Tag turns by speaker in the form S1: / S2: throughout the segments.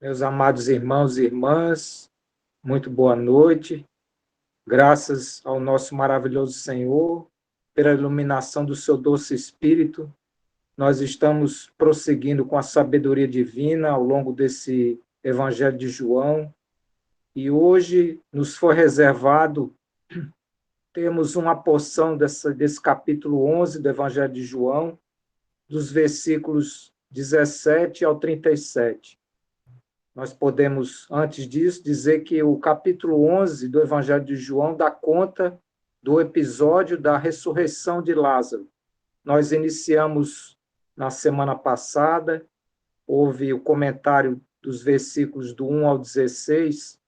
S1: Meus amados irmãos e irmãs, muito boa noite. Graças ao nosso maravilhoso Senhor, pela iluminação do seu doce Espírito, nós estamos prosseguindo com a sabedoria divina ao longo desse Evangelho de João. E hoje nos foi reservado, temos uma porção desse capítulo 11 do Evangelho de João, dos versículos 17 ao 37. Nós podemos, antes disso, dizer que o capítulo 11 do Evangelho de João dá conta do episódio da ressurreição de Lázaro. Nós iniciamos na semana passada, houve o comentário dos versículos do 1 ao 16,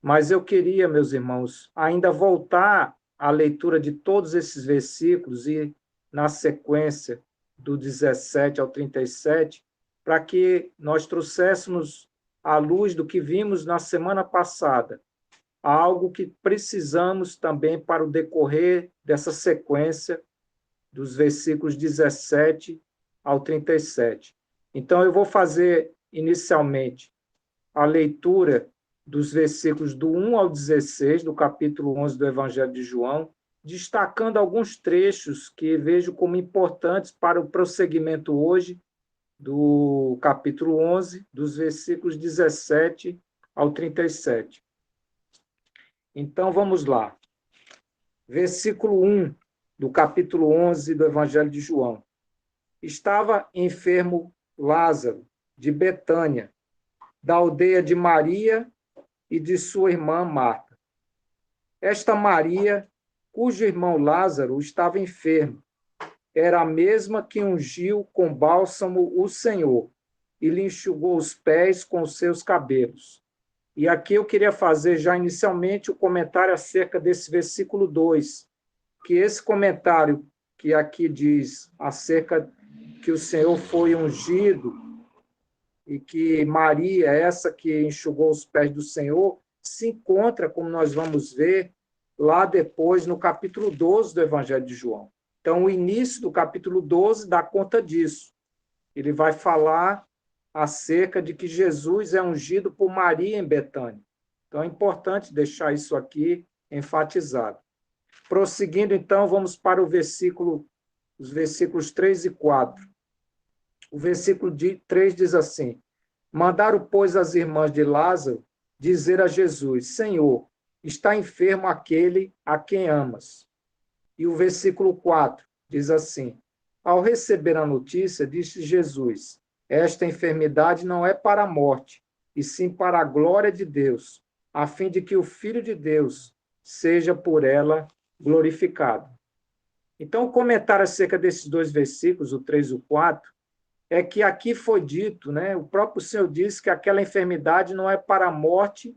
S1: mas eu queria, meus irmãos, ainda voltar à leitura de todos esses versículos e, na sequência, do 17 ao 37, para que nós trouxéssemos à luz do que vimos na semana passada, algo que precisamos também para o decorrer dessa sequência dos versículos 17 ao 37. Então, eu vou fazer inicialmente a leitura dos versículos do 1 ao 16 do capítulo 11 do Evangelho de João, destacando alguns trechos que vejo como importantes para o prosseguimento hoje do capítulo 11, dos versículos 17 ao 37. Então, vamos lá. Versículo 1 do capítulo 11 do Evangelho de João. Estava enfermo Lázaro, de Betânia, da aldeia de Maria e de sua irmã Marta. Esta Maria, cujo irmão Lázaro estava enfermo, era a mesma que ungiu com bálsamo o Senhor e lhe enxugou os pés com os seus cabelos. E aqui eu queria fazer já inicialmente o comentário acerca desse versículo 2, que esse comentário que aqui diz acerca que o Senhor foi ungido e que Maria, essa que enxugou os pés do Senhor, se encontra, como nós vamos ver, lá depois no capítulo 12 do Evangelho de João. Então, o início do capítulo 12 dá conta disso. Ele vai falar acerca de que Jesus é ungido por Maria em Betânia. Então, é importante deixar isso aqui enfatizado. Prosseguindo, então, vamos para os versículos 3 e 4. O versículo 3 diz assim: Mandaram, pois, as irmãs de Lázaro dizer a Jesus: Senhor, está enfermo aquele a quem amas. E o versículo 4 diz assim: Ao receber a notícia, disse Jesus: Esta enfermidade não é para a morte, e sim para a glória de Deus, a fim de que o Filho de Deus seja por ela glorificado. Então, o comentário acerca desses dois versículos, o 3 e o 4, é que aqui foi dito, né? O próprio Senhor disse que aquela enfermidade não é para a morte,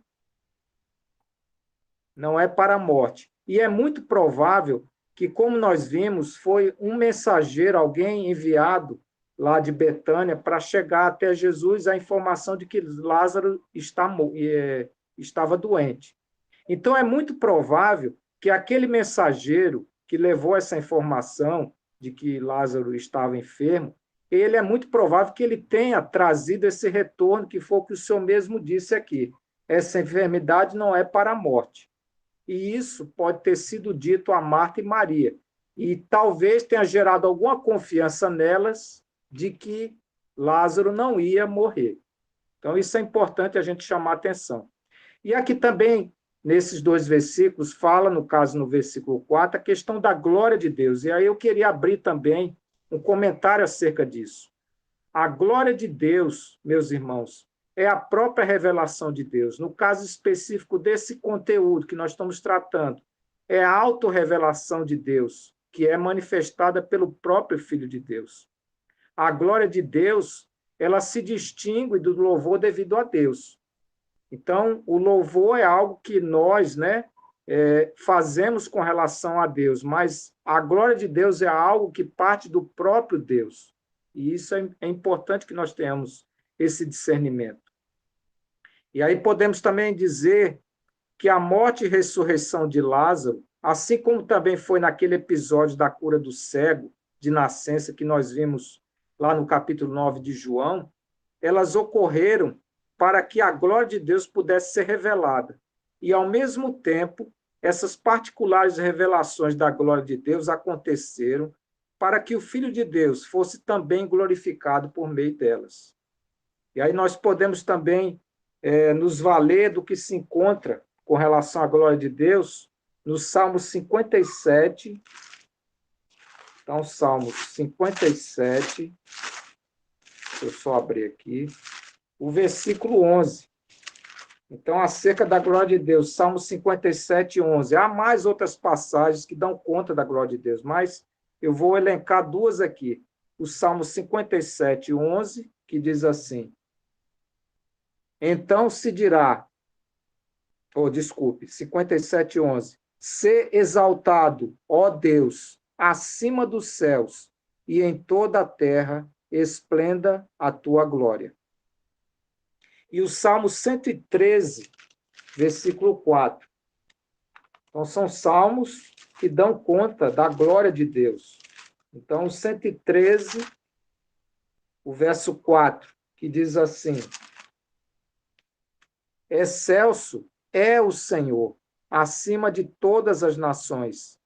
S1: não é para a morte. E é muito provável que, como nós vimos, foi um mensageiro, alguém enviado lá de Betânia para chegar até Jesus a informação de que Lázaro estava doente. Então, é muito provável que aquele mensageiro que levou essa informação de que Lázaro estava enfermo, ele é muito provável que ele tenha trazido esse retorno, que foi o que o Senhor mesmo disse aqui. Essa enfermidade não é para a morte. E isso pode ter sido dito a Marta e Maria. E talvez tenha gerado alguma confiança nelas de que Lázaro não ia morrer. Então, isso é importante a gente chamar a atenção. E aqui também, nesses dois versículos, fala, no caso, no versículo 4, a questão da glória de Deus. E aí eu queria abrir também um comentário acerca disso. A glória de Deus, meus irmãos, é a própria revelação de Deus. No caso específico desse conteúdo que nós estamos tratando, é a autorrevelação de Deus, que é manifestada pelo próprio Filho de Deus. A glória de Deus, ela se distingue do louvor devido a Deus. Então, o louvor é algo que nós, né, fazemos com relação a Deus, mas a glória de Deus é algo que parte do próprio Deus. E isso é importante que nós tenhamos esse discernimento. E aí podemos também dizer que a morte e ressurreição de Lázaro, assim como também foi naquele episódio da cura do cego de nascença que nós vimos lá no capítulo 9 de João, elas ocorreram para que a glória de Deus pudesse ser revelada. E, ao mesmo tempo, essas particulares revelações da glória de Deus aconteceram para que o Filho de Deus fosse também glorificado por meio delas. E aí nós podemos também nos valer do que se encontra com relação à glória de Deus no Salmo 57. Então, Salmo 57, deixa eu só abrir aqui, o versículo 11. Então, acerca da glória de Deus, Salmo 57, 11. Há mais outras passagens que dão conta da glória de Deus, mas eu vou elencar duas aqui. O Salmo 57, 11, que diz assim: então se dirá, desculpe, 57, 11. Sê exaltado, ó Deus, acima dos céus, e em toda a terra esplenda a tua glória. E o Salmo 113, versículo 4. Então, são salmos que dão conta da glória de Deus. Então, o 113, o verso 4, que diz assim: excelso é o Senhor, acima de todas as nações,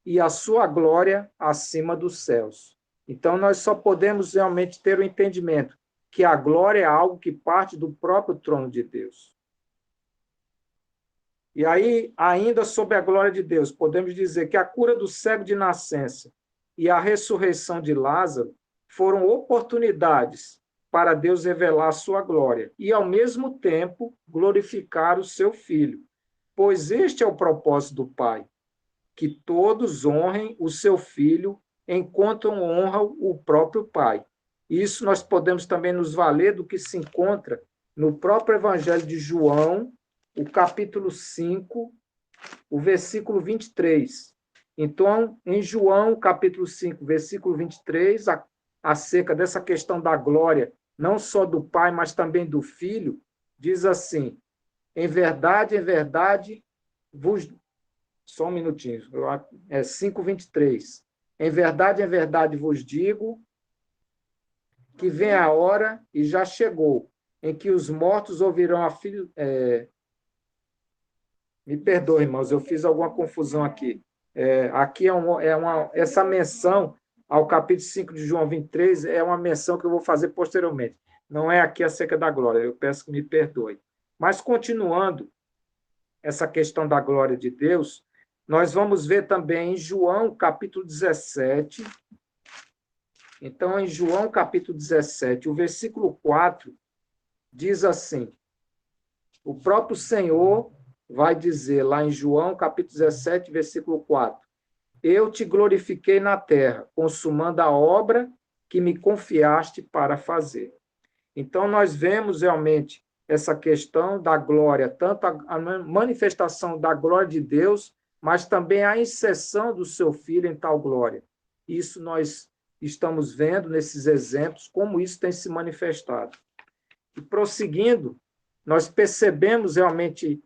S1: e a sua glória acima dos céus. Então, nós só podemos realmente ter o entendimento que a glória é algo que parte do próprio trono de Deus. E aí, ainda sobre a glória de Deus, podemos dizer que a cura do cego de nascença e a ressurreição de Lázaro foram oportunidades para Deus revelar a sua glória e, ao mesmo tempo, glorificar o seu Filho. Pois este é o propósito do Pai, que todos honrem o seu Filho enquanto honram o próprio Pai. Isso nós podemos também nos valer do que se encontra no próprio Evangelho de João, o capítulo 5, o versículo 23. Então, em João, capítulo 5, versículo 23, acerca dessa questão da glória, não só do Pai, mas também do Filho, diz assim: em verdade, vos... Só um minutinho. 5:23. Em verdade vos digo que vem a hora, e já chegou, em que os mortos ouvirão a filha... Me perdoe, irmãos, eu fiz alguma confusão aqui. Aqui essa menção ao capítulo 5 de João 23 é uma menção que eu vou fazer posteriormente. Não é aqui acerca da glória, eu peço que me perdoe. Mas, continuando essa questão da glória de Deus, nós vamos ver também em João, capítulo 17. Então, em João, capítulo 17, o versículo 4, diz assim: o próprio Senhor vai dizer lá em João, capítulo 17, versículo 4: eu te glorifiquei na terra, consumando a obra que me confiaste para fazer. Então, nós vemos realmente essa questão da glória, tanto a manifestação da glória de Deus, mas também a inserção do seu Filho em tal glória. Isso nós estamos vendo nesses exemplos, como isso tem se manifestado. E prosseguindo, nós percebemos realmente,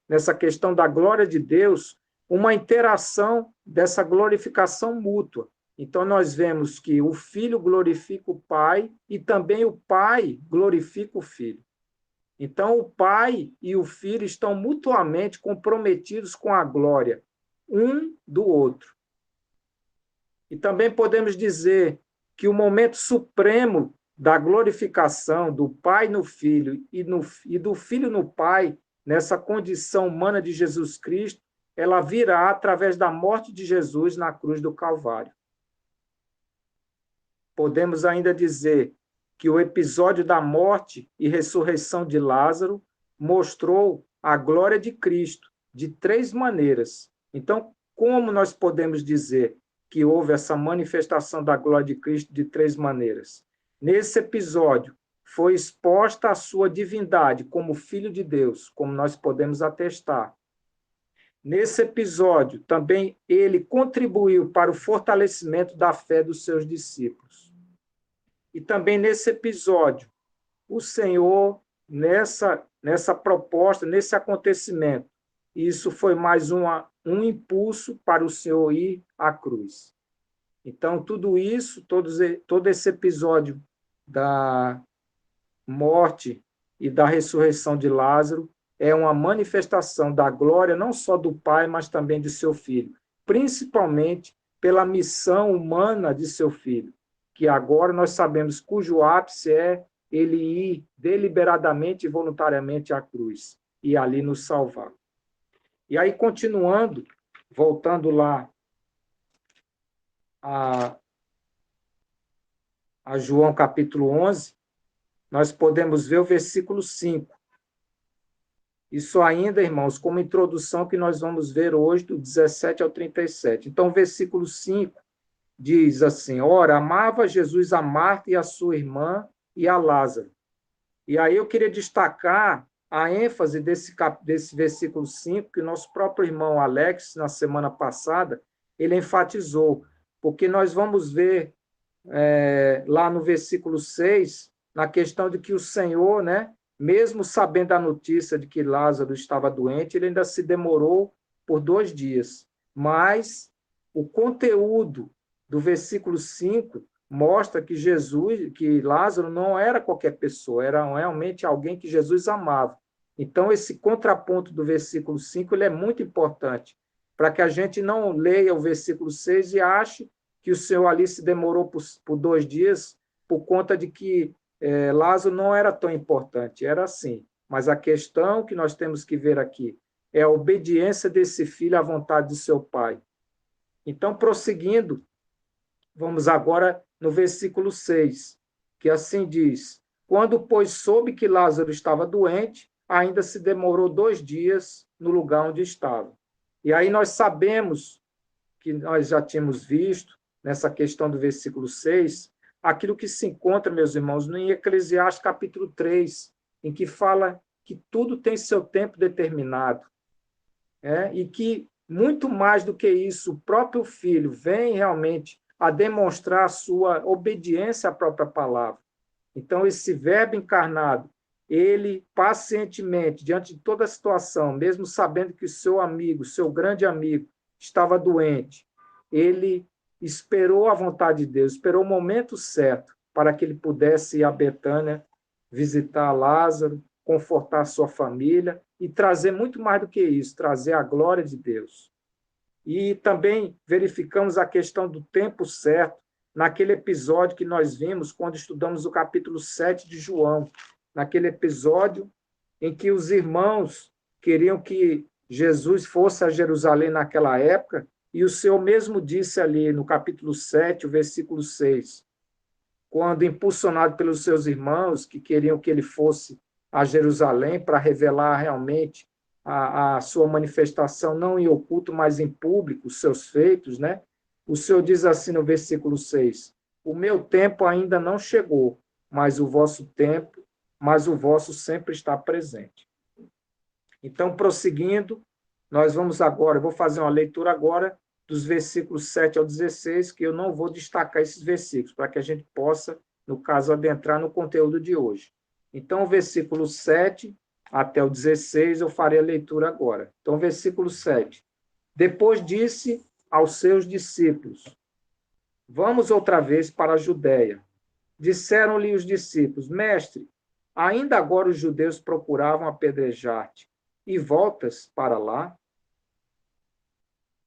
S1: nessa questão da glória de Deus, uma interação dessa glorificação mútua. Então, nós vemos que o Filho glorifica o Pai e também o Pai glorifica o Filho. Então, o Pai e o Filho estão mutuamente comprometidos com a glória, um do outro. E também podemos dizer que o momento supremo da glorificação do Pai no Filho e do Filho no Pai, nessa condição humana de Jesus Cristo, ela virá através da morte de Jesus na cruz do Calvário. Podemos ainda dizer que o episódio da morte e ressurreição de Lázaro mostrou a glória de Cristo de três maneiras. Então, como nós podemos dizer que houve essa manifestação da glória de Cristo de três maneiras? Nesse episódio, foi exposta a sua divindade como Filho de Deus, como nós podemos atestar. Nesse episódio, também ele contribuiu para o fortalecimento da fé dos seus discípulos. E também nesse episódio, o Senhor, nessa proposta, nesse acontecimento, isso foi mais um impulso para o Senhor ir à cruz. Então, tudo isso, todo esse episódio da morte e da ressurreição de Lázaro é uma manifestação da glória não só do Pai, mas também de seu Filho, principalmente pela missão humana de seu Filho, que agora nós sabemos cujo ápice é ele ir deliberadamente e voluntariamente à cruz e ali nos salvar. E aí, continuando, voltando lá a João capítulo 11, nós podemos ver o versículo 5. Isso ainda, irmãos, como introdução que nós vamos ver hoje, do 17 ao 37. Então, o versículo 5 diz assim: ora, amava Jesus a Marta e a sua irmã e a Lázaro. E aí eu queria destacar a ênfase desse versículo 5, que o nosso próprio irmão Alex, na semana passada, ele enfatizou, porque nós vamos ver lá no versículo 6, na questão de que o Senhor, né, mesmo sabendo a notícia de que Lázaro estava doente, ele ainda se demorou por 2 dias. Mas o conteúdo do versículo 5 mostra que Lázaro não era qualquer pessoa, era realmente alguém que Jesus amava. Então, esse contraponto do versículo 5 ele é muito importante, para que a gente não leia o versículo 6 e ache que o Senhor ali se demorou por 2 dias por conta de que Lázaro não era tão importante, era assim. Mas a questão que nós temos que ver aqui é a obediência desse filho à vontade de seu pai. Então, prosseguindo, vamos agora no versículo 6, que assim diz: quando, pois, soube que Lázaro estava doente, ainda se demorou 2 dias no lugar onde estava. E aí nós sabemos que nós já tínhamos visto, nessa questão do versículo 6, aquilo que se encontra, meus irmãos, no Eclesiastes capítulo 3, em que fala que tudo tem seu tempo determinado, e que, muito mais do que isso, o próprio Filho vem realmente a demonstrar a sua obediência à própria palavra. Então, esse Verbo encarnado, ele pacientemente, diante de toda a situação, mesmo sabendo que o seu amigo, seu grande amigo, estava doente, ele esperou a vontade de Deus, esperou o momento certo para que ele pudesse ir a Betânia visitar Lázaro, confortar sua família e trazer muito mais do que isso, trazer a glória de Deus. E também verificamos a questão do tempo certo naquele episódio que nós vimos quando estudamos o capítulo 7 de João, naquele episódio em que os irmãos queriam que Jesus fosse a Jerusalém naquela época, e o Senhor mesmo disse ali no capítulo 7, o versículo 6, quando impulsionado pelos seus irmãos que queriam que ele fosse a Jerusalém para revelar realmente a sua manifestação, não em oculto, mas em público, os seus feitos, né? O Senhor diz assim no versículo 6, o meu tempo ainda não chegou, mas o vosso sempre está presente. Então, prosseguindo, nós vamos agora, eu vou fazer uma leitura agora dos versículos 7 ao 16, que eu não vou destacar esses versículos, para que a gente possa, no caso, adentrar no conteúdo de hoje. Então, o versículo 7 até o 16, eu farei a leitura agora. Então, versículo 7. Depois disse aos seus discípulos, vamos outra vez para a Judéia. Disseram-lhe os discípulos, mestre, ainda agora os judeus procuravam apedrejar-te, e voltas para lá?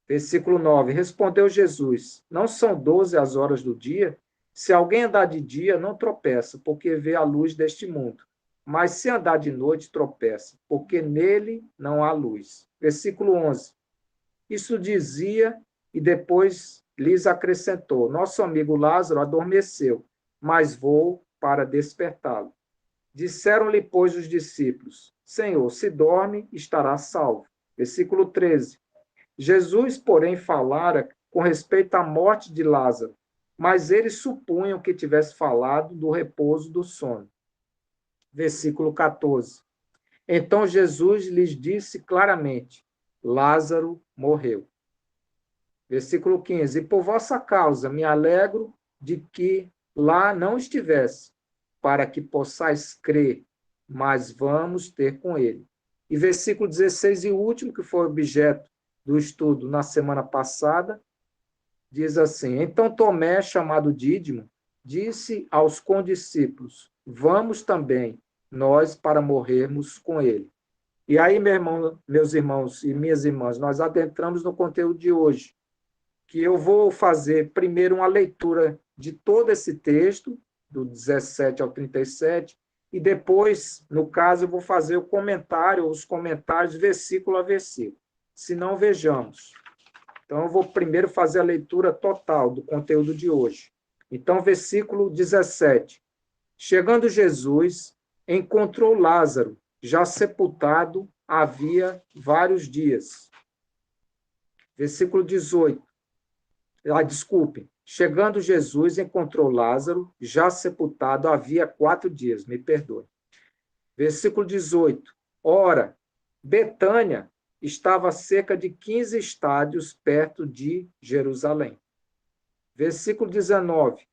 S1: Versículo 9. Respondeu Jesus, não são 12 as horas do dia? Se alguém andar de dia, não tropeça, porque vê a luz deste mundo. Mas se andar de noite, tropeça, porque nele não há luz. Versículo 11. Isso dizia e depois lhes acrescentou, nosso amigo Lázaro adormeceu, mas vou para despertá-lo. Disseram-lhe, pois, os discípulos, Senhor, se dorme, estará salvo. Versículo 13. Jesus, porém, falara com respeito à morte de Lázaro, mas eles supunham que tivesse falado do repouso do sono. Versículo 14. Então Jesus lhes disse claramente, Lázaro morreu. Versículo 15. E por vossa causa me alegro de que lá não estivesse, para que possais crer, mas vamos ter com ele. E versículo 16 e último, que foi objeto do estudo na semana passada, diz assim, então Tomé, chamado Dídimo, disse aos condiscípulos, vamos também, nós para morrermos com ele. E aí, meus irmãos e minhas irmãs, nós adentramos no conteúdo de hoje, que eu vou fazer primeiro uma leitura de todo esse texto, do 17 ao 37, e depois, no caso, eu vou fazer o comentário, os comentários, versículo a versículo. Se não, vejamos. Então, eu vou primeiro fazer a leitura total do conteúdo de hoje. Então, versículo 17. Chegando Jesus, encontrou Lázaro, já sepultado havia vários dias. Versículo 18. Desculpem. Chegando Jesus, encontrou Lázaro, já sepultado havia 4 dias. Me perdoe. Versículo 18. Ora, Betânia estava a cerca de 15 estádios perto de Jerusalém. Versículo 19.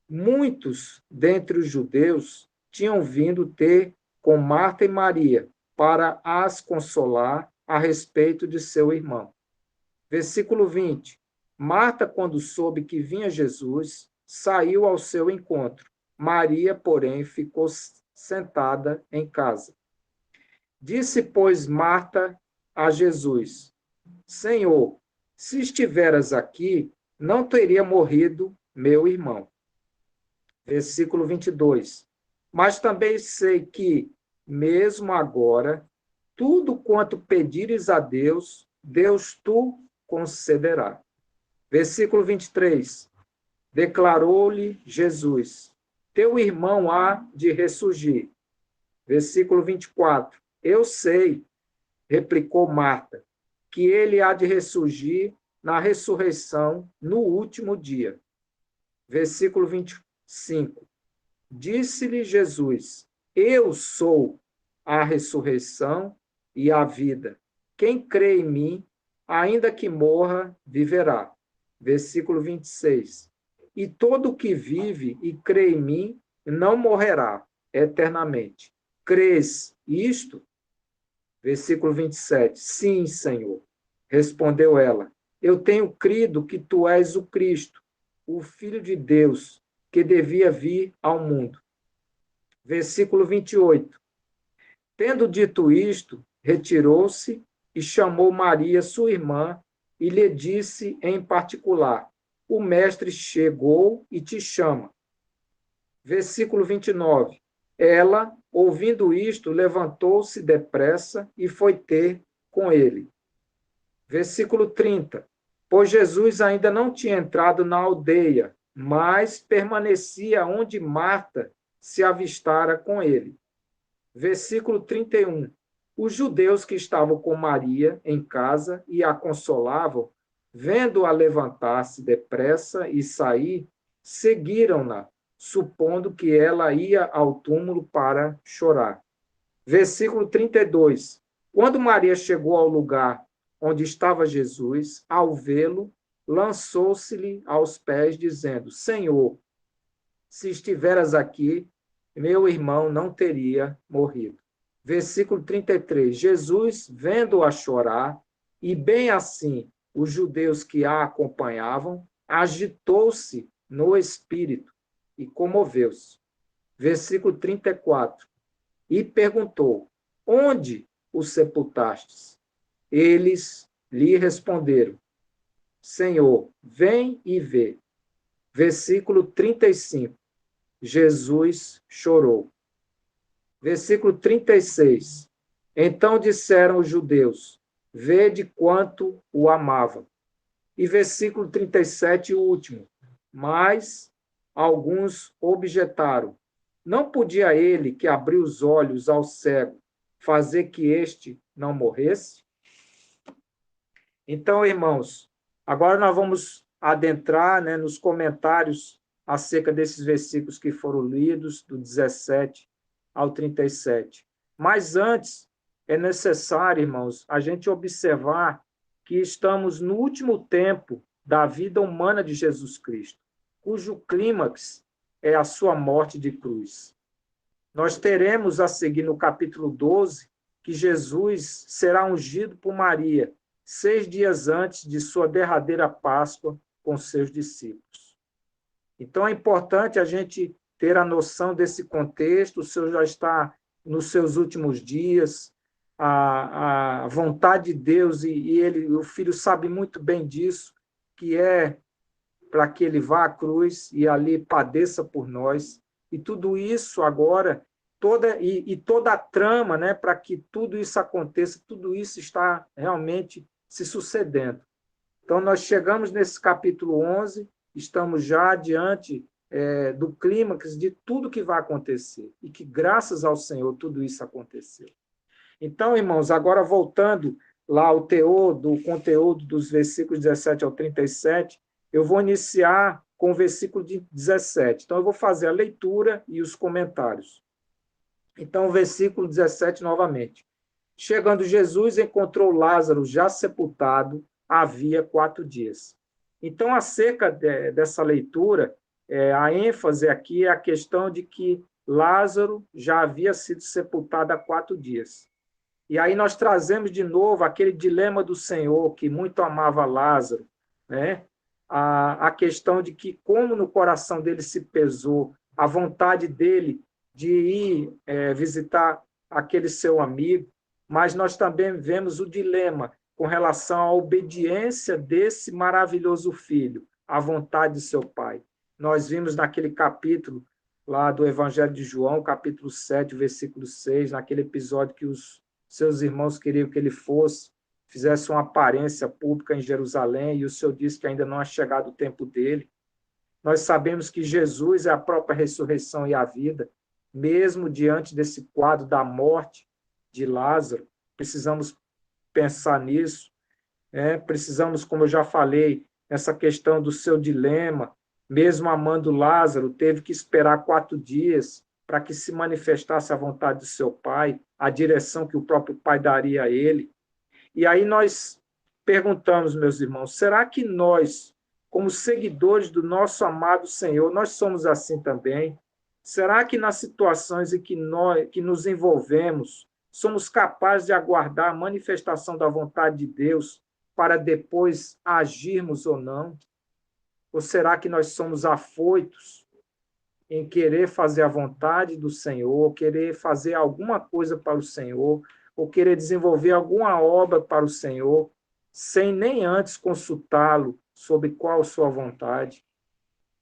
S1: Muitos dentre os judeus tinham vindo ter com Marta e Maria para as consolar a respeito de seu irmão. Versículo 20. Marta, quando soube que vinha Jesus, saiu ao seu encontro. Maria, porém, ficou sentada em casa. Disse, pois, Marta a Jesus: Senhor, se estiveras aqui, não teria morrido meu irmão. Versículo 22. Mas também sei que, mesmo agora, tudo quanto pedires a Deus, Deus tu concederá. Versículo 23. Declarou-lhe Jesus: Teu irmão há de ressurgir. Versículo 24. Eu sei, replicou Marta, que ele há de ressurgir na ressurreição no último dia. Versículo 25. Disse-lhe Jesus: Eu sou a ressurreição e a vida. Quem crê em mim, ainda que morra, viverá. Versículo 26. E todo o que vive e crê em mim não morrerá eternamente. Crês isto? Versículo 27. Sim, Senhor. Respondeu ela: Eu tenho crido que tu és o Cristo, o Filho de Deus, que devia vir ao mundo. Versículo 28. Tendo dito isto, retirou-se e chamou Maria, sua irmã, e lhe disse em particular: O mestre chegou e te chama. Versículo 29. Ela, ouvindo isto, levantou-se depressa e foi ter com ele. Versículo 30. Pois Jesus ainda não tinha entrado na aldeia, mas permanecia onde Marta se avistara com ele. Versículo 31. Os judeus que estavam com Maria em casa e a consolavam, vendo-a levantar-se depressa e sair, seguiram-na, supondo que ela ia ao túmulo para chorar. Versículo 32. Quando Maria chegou ao lugar onde estava Jesus, ao vê-lo, lançou-se-lhe aos pés, dizendo: Senhor, se estiveras aqui, meu irmão não teria morrido. Versículo 33. Jesus, vendo-a chorar, e bem assim os judeus que a acompanhavam, agitou-se no espírito e comoveu-se. Versículo 34. E perguntou: Onde o sepultastes? Eles lhe responderam: Senhor, vem e vê. Versículo 35. Jesus chorou. Versículo 36. Então disseram os judeus: Vede quanto o amavam. E versículo 37, o último. Mas alguns objetaram: Não podia ele, que abriu os olhos ao cego, fazer que este não morresse? Então, irmãos, agora nós vamos adentrar, né, nos comentários acerca desses versículos que foram lidos, do 17 ao 37. Mas antes, é necessário, irmãos, a gente observar que estamos no último tempo da vida humana de Jesus Cristo, cujo clímax é a sua morte de cruz. Nós teremos a seguir no capítulo 12 que Jesus será ungido por Maria 6 dias antes de sua derradeira Páscoa com seus discípulos. Então é importante a gente ter a noção desse contexto. O senhor já está nos seus últimos dias, a vontade de Deus, e o Filho sabe muito bem disso, que é para que ele vá à cruz e ali padeça por nós. E tudo isso agora, toda a trama, né, para que tudo isso aconteça, tudo isso está realmente se sucedendo. Então, nós chegamos nesse capítulo 11, estamos já diante do clímax de tudo que vai acontecer, e que, graças ao Senhor, tudo isso aconteceu. Então, irmãos, agora voltando lá ao teor do conteúdo dos versículos 17 ao 37, eu vou iniciar com o versículo 17. Então, eu vou fazer a leitura e os comentários. Então, o versículo 17 novamente. Chegando Jesus, encontrou Lázaro já sepultado havia 4 dias. Então, acerca dessa leitura, a ênfase aqui é a questão de que Lázaro já havia sido sepultado há 4 dias. E aí nós trazemos de novo aquele dilema do Senhor, que muito amava Lázaro, né? A questão de que, como no coração dele se pesou a vontade dele de ir visitar aquele seu amigo, mas nós também vemos o dilema com relação à obediência desse maravilhoso filho, à vontade de seu pai. Nós vimos naquele capítulo lá do Evangelho de João, capítulo 7, versículo 6, naquele episódio que os seus irmãos queriam que ele fizesse uma aparência pública em Jerusalém, e o Senhor disse que ainda não é chegado o tempo dele. Nós sabemos que Jesus é a própria ressurreição e a vida, mesmo diante desse quadro da morte de Lázaro, precisamos pensar nisso, precisamos, como eu já falei, essa questão do seu dilema, mesmo amando Lázaro, teve que esperar 4 dias para que se manifestasse a vontade do seu pai, a direção que o próprio pai daria a ele. E aí nós perguntamos, meus irmãos, será que nós, como seguidores do nosso amado Senhor, nós somos assim também? Será que nas situações em que nos envolvemos, somos capazes de aguardar a manifestação da vontade de Deus para depois agirmos ou não? Ou será que nós somos afoitos em querer fazer a vontade do Senhor, querer fazer alguma coisa para o Senhor, ou querer desenvolver alguma obra para o Senhor, sem nem antes consultá-lo sobre qual a sua vontade?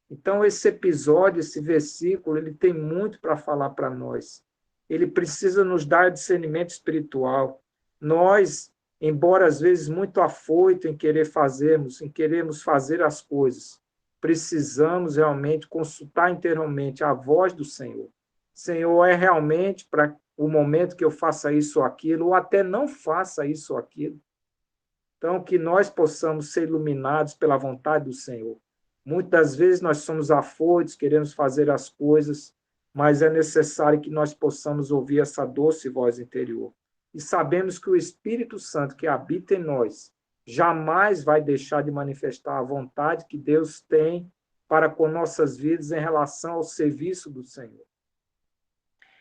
S1: Então, esse episódio, esse versículo, ele tem muito para falar para nós. Ele precisa nos dar discernimento espiritual. Nós, embora às vezes muito afoito em queremos fazer as coisas, precisamos realmente consultar interiormente a voz do Senhor. Senhor, é realmente para o momento que eu faça isso ou aquilo, ou até não faça isso ou aquilo. Então, que nós possamos ser iluminados pela vontade do Senhor. Muitas vezes nós somos afoitos, queremos fazer as coisas, mas é necessário que nós possamos ouvir essa doce voz interior. E sabemos que o Espírito Santo que habita em nós jamais vai deixar de manifestar a vontade que Deus tem para com nossas vidas em relação ao serviço do Senhor.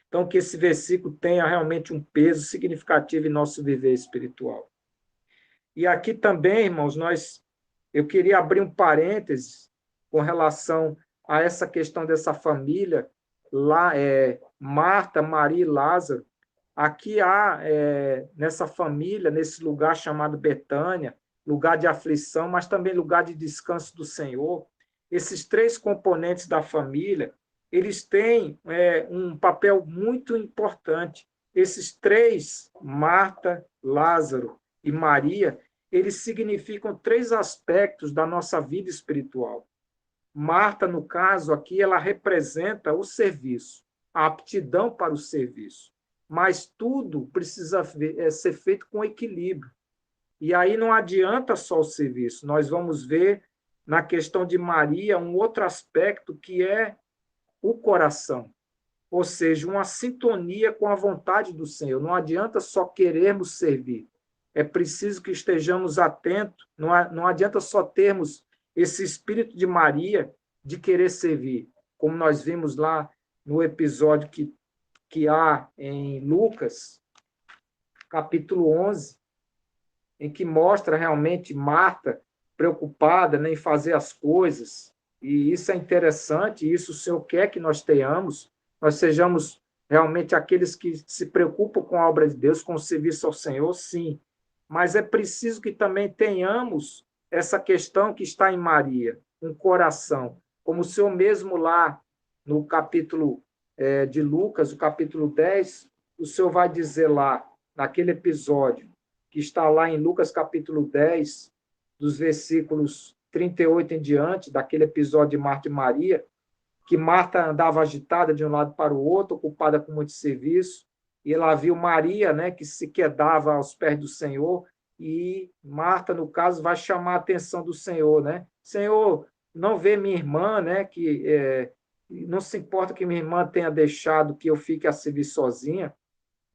S1: Então, que esse versículo tenha realmente um peso significativo em nosso viver espiritual. E aqui também, irmãos, eu queria abrir um parênteses com relação a essa questão dessa família, lá Marta, Maria e Lázaro. Aqui há, nessa família, nesse lugar chamado Betânia, lugar de aflição, mas também lugar de descanso do Senhor. Esses 3 componentes da família, eles têm um papel muito importante. Esses 3, Marta, Lázaro e Maria, eles significam 3 aspectos da nossa vida espiritual. Marta, no caso aqui, ela representa o serviço, a aptidão para o serviço. Mas tudo precisa ser feito com equilíbrio. E aí não adianta só o serviço. Nós vamos ver na questão de Maria um outro aspecto que é o coração. Ou seja, uma sintonia com a vontade do Senhor. Não adianta só querermos servir. É preciso que estejamos atentos. Não adianta só termos esse espírito de Maria de querer servir. Como nós vimos lá no episódio que há em Lucas, capítulo 11, em que mostra realmente Marta preocupada, né, em fazer as coisas. E isso é interessante, isso o Senhor quer que nós tenhamos, nós sejamos realmente aqueles que se preocupam com a obra de Deus, com o serviço ao Senhor, sim. Mas é preciso que também tenhamos essa questão que está em Maria, um coração. Como o Senhor mesmo lá no capítulo de Lucas, o capítulo 10, o Senhor vai dizer lá, naquele episódio, que está lá em Lucas capítulo 10, dos versículos 38 em diante, daquele episódio de Marta e Maria, que Marta andava agitada de um lado para o outro, ocupada com muito serviço, e ela viu Maria, né, que se quedava aos pés do Senhor, e Marta, no caso, vai chamar a atenção do Senhor, né? Senhor, não vê minha irmã, né, que não se importa que minha irmã tenha deixado que eu fique a servir sozinha,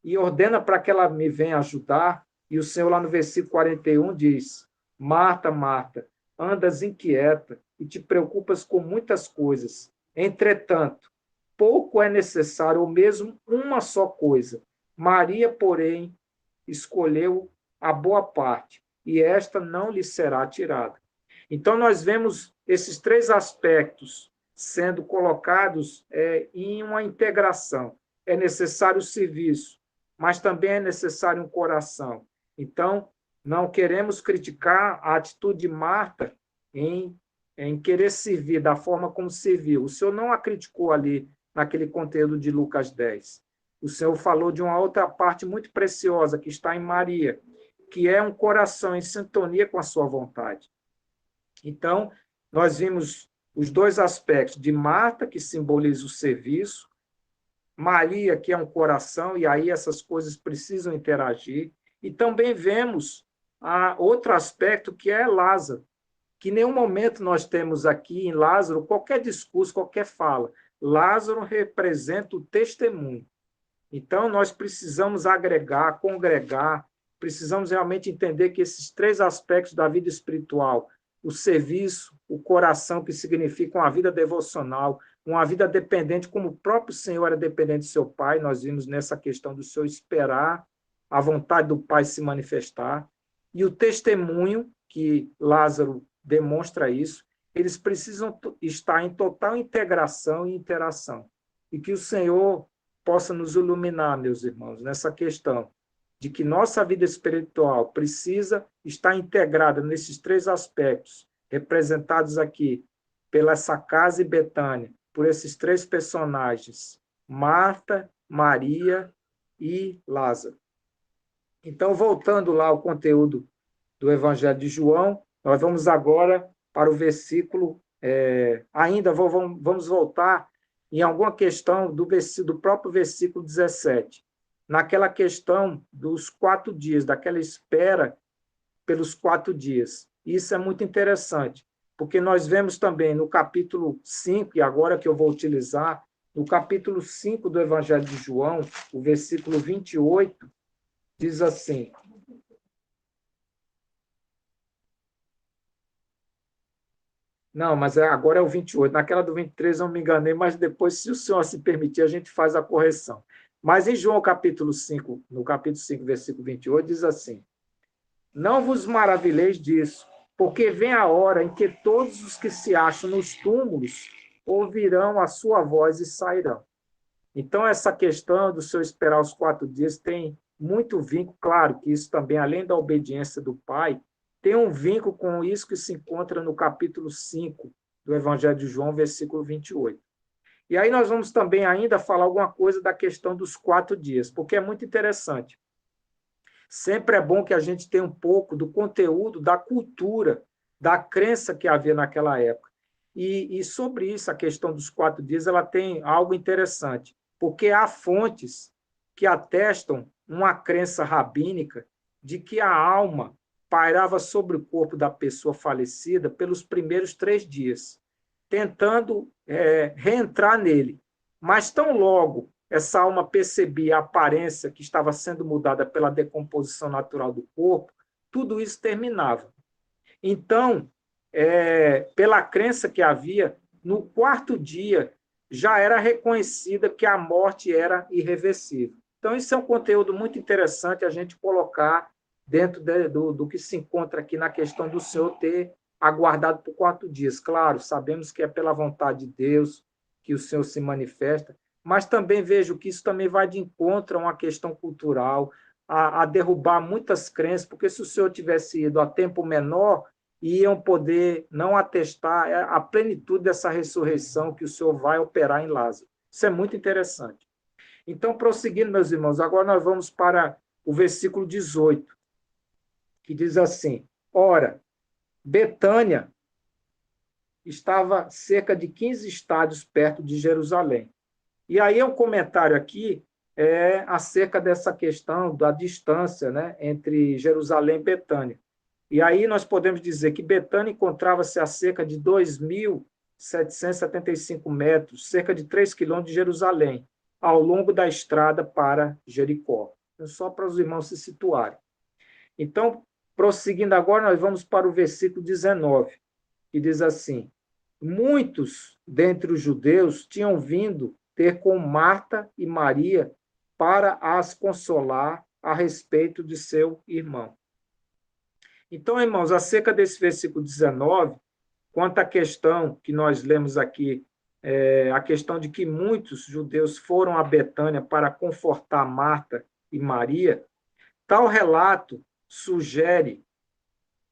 S1: e ordena para que ela me venha ajudar, e o Senhor lá no versículo 41 diz, Marta, Marta, andas inquieta e te preocupas com muitas coisas. Entretanto, pouco é necessário, ou mesmo uma só coisa. Maria, porém, escolheu a boa parte, e esta não lhe será tirada. Então, nós vemos esses três aspectos sendo colocados em uma integração. É necessário o serviço, mas também é necessário um coração. Então, não queremos criticar a atitude de Marta em querer servir da forma como serviu. O Senhor não a criticou ali naquele conteúdo de Lucas 10. O Senhor falou de uma outra parte muito preciosa que está em Maria, que é um coração em sintonia com a sua vontade. Então, nós vimos os dois aspectos de Marta, que simboliza o serviço, Maria, que é um coração, e aí essas coisas precisam interagir, e também vemos outro aspecto que é Lázaro, que em nenhum momento nós temos aqui em Lázaro qualquer discurso, qualquer fala. Lázaro representa o testemunho. Então, nós precisamos agregar, congregar, precisamos realmente entender que esses três aspectos da vida espiritual, o serviço, o coração, que significa uma vida devocional, uma vida dependente, como o próprio Senhor era dependente de seu Pai, nós vimos nessa questão do Senhor esperar a vontade do Pai se manifestar, e o testemunho, que Lázaro demonstra isso, eles precisam estar em total integração e interação. E que o Senhor possa nos iluminar, meus irmãos, nessa questão de que nossa vida espiritual precisa estar integrada nesses três aspectos, representados aqui pela essa casa e Betânia, por esses três personagens, Marta, Maria e Lázaro. Então, voltando lá ao conteúdo do Evangelho de João, nós vamos agora para o versículo, ainda vamos voltar em alguma questão do próprio versículo 17, naquela questão dos 4 dias, daquela espera pelos 4 dias. Isso é muito interessante, porque nós vemos também no capítulo 5, e agora que eu vou utilizar, no capítulo 5 do Evangelho de João, o versículo 28, diz assim: não, mas agora é o 28. Naquela do 23 eu me enganei, mas depois, se o senhor se permitir, a gente faz a correção. Mas em João capítulo 5, no capítulo 5, versículo 28, diz assim: não vos maravilheis disso, porque vem a hora em que todos os que se acham nos túmulos ouvirão a sua voz e sairão. Então, essa questão do senhor esperar os 4 dias tem muito vínculo, claro que isso também, além da obediência do Pai, tem um vínculo com isso que se encontra no capítulo 5 do Evangelho de João, versículo 28. E aí nós vamos também ainda falar alguma coisa da questão dos 4 dias, porque é muito interessante. Sempre é bom que a gente tenha um pouco do conteúdo, da cultura, da crença que havia naquela época. E sobre isso, a questão dos 4 dias, ela tem algo interessante, porque há fontes que atestam uma crença rabínica de que a alma pairava sobre o corpo da pessoa falecida pelos primeiros 3 dias, tentando reentrar nele. Mas tão logo essa alma percebia a aparência que estava sendo mudada pela decomposição natural do corpo, tudo isso terminava. Então, pela crença que havia, no 4º dia já era reconhecida que a morte era irreversível. Então, isso é um conteúdo muito interessante a gente colocar dentro do que se encontra aqui na questão do Senhor ter aguardado por 4 dias. Claro, sabemos que é pela vontade de Deus que o Senhor se manifesta, mas também vejo que isso também vai de encontro a uma questão cultural, a derrubar muitas crenças, porque se o Senhor tivesse ido a tempo menor, iam poder não atestar a plenitude dessa ressurreição que o Senhor vai operar em Lázaro. Isso é muito interessante. Então, prosseguindo, meus irmãos, agora nós vamos para o versículo 18, que diz assim: Ora, Betânia estava cerca de 15 estádios perto de Jerusalém. E aí um comentário aqui acerca dessa questão da distância, né, entre Jerusalém e Betânia. E aí nós podemos dizer que Betânia encontrava-se a cerca de 2.775 metros, cerca de 3 quilômetros de Jerusalém, ao longo da estrada para Jericó. Então, só para os irmãos se situarem. Então, prosseguindo agora, nós vamos para o versículo 19, que diz assim: Muitos dentre os judeus tinham vindo ter com Marta e Maria para as consolar a respeito de seu irmão. Então, irmãos, acerca desse versículo 19, quanto à questão que nós lemos aqui, a questão de que muitos judeus foram a Betânia para confortar Marta e Maria, tal relato sugere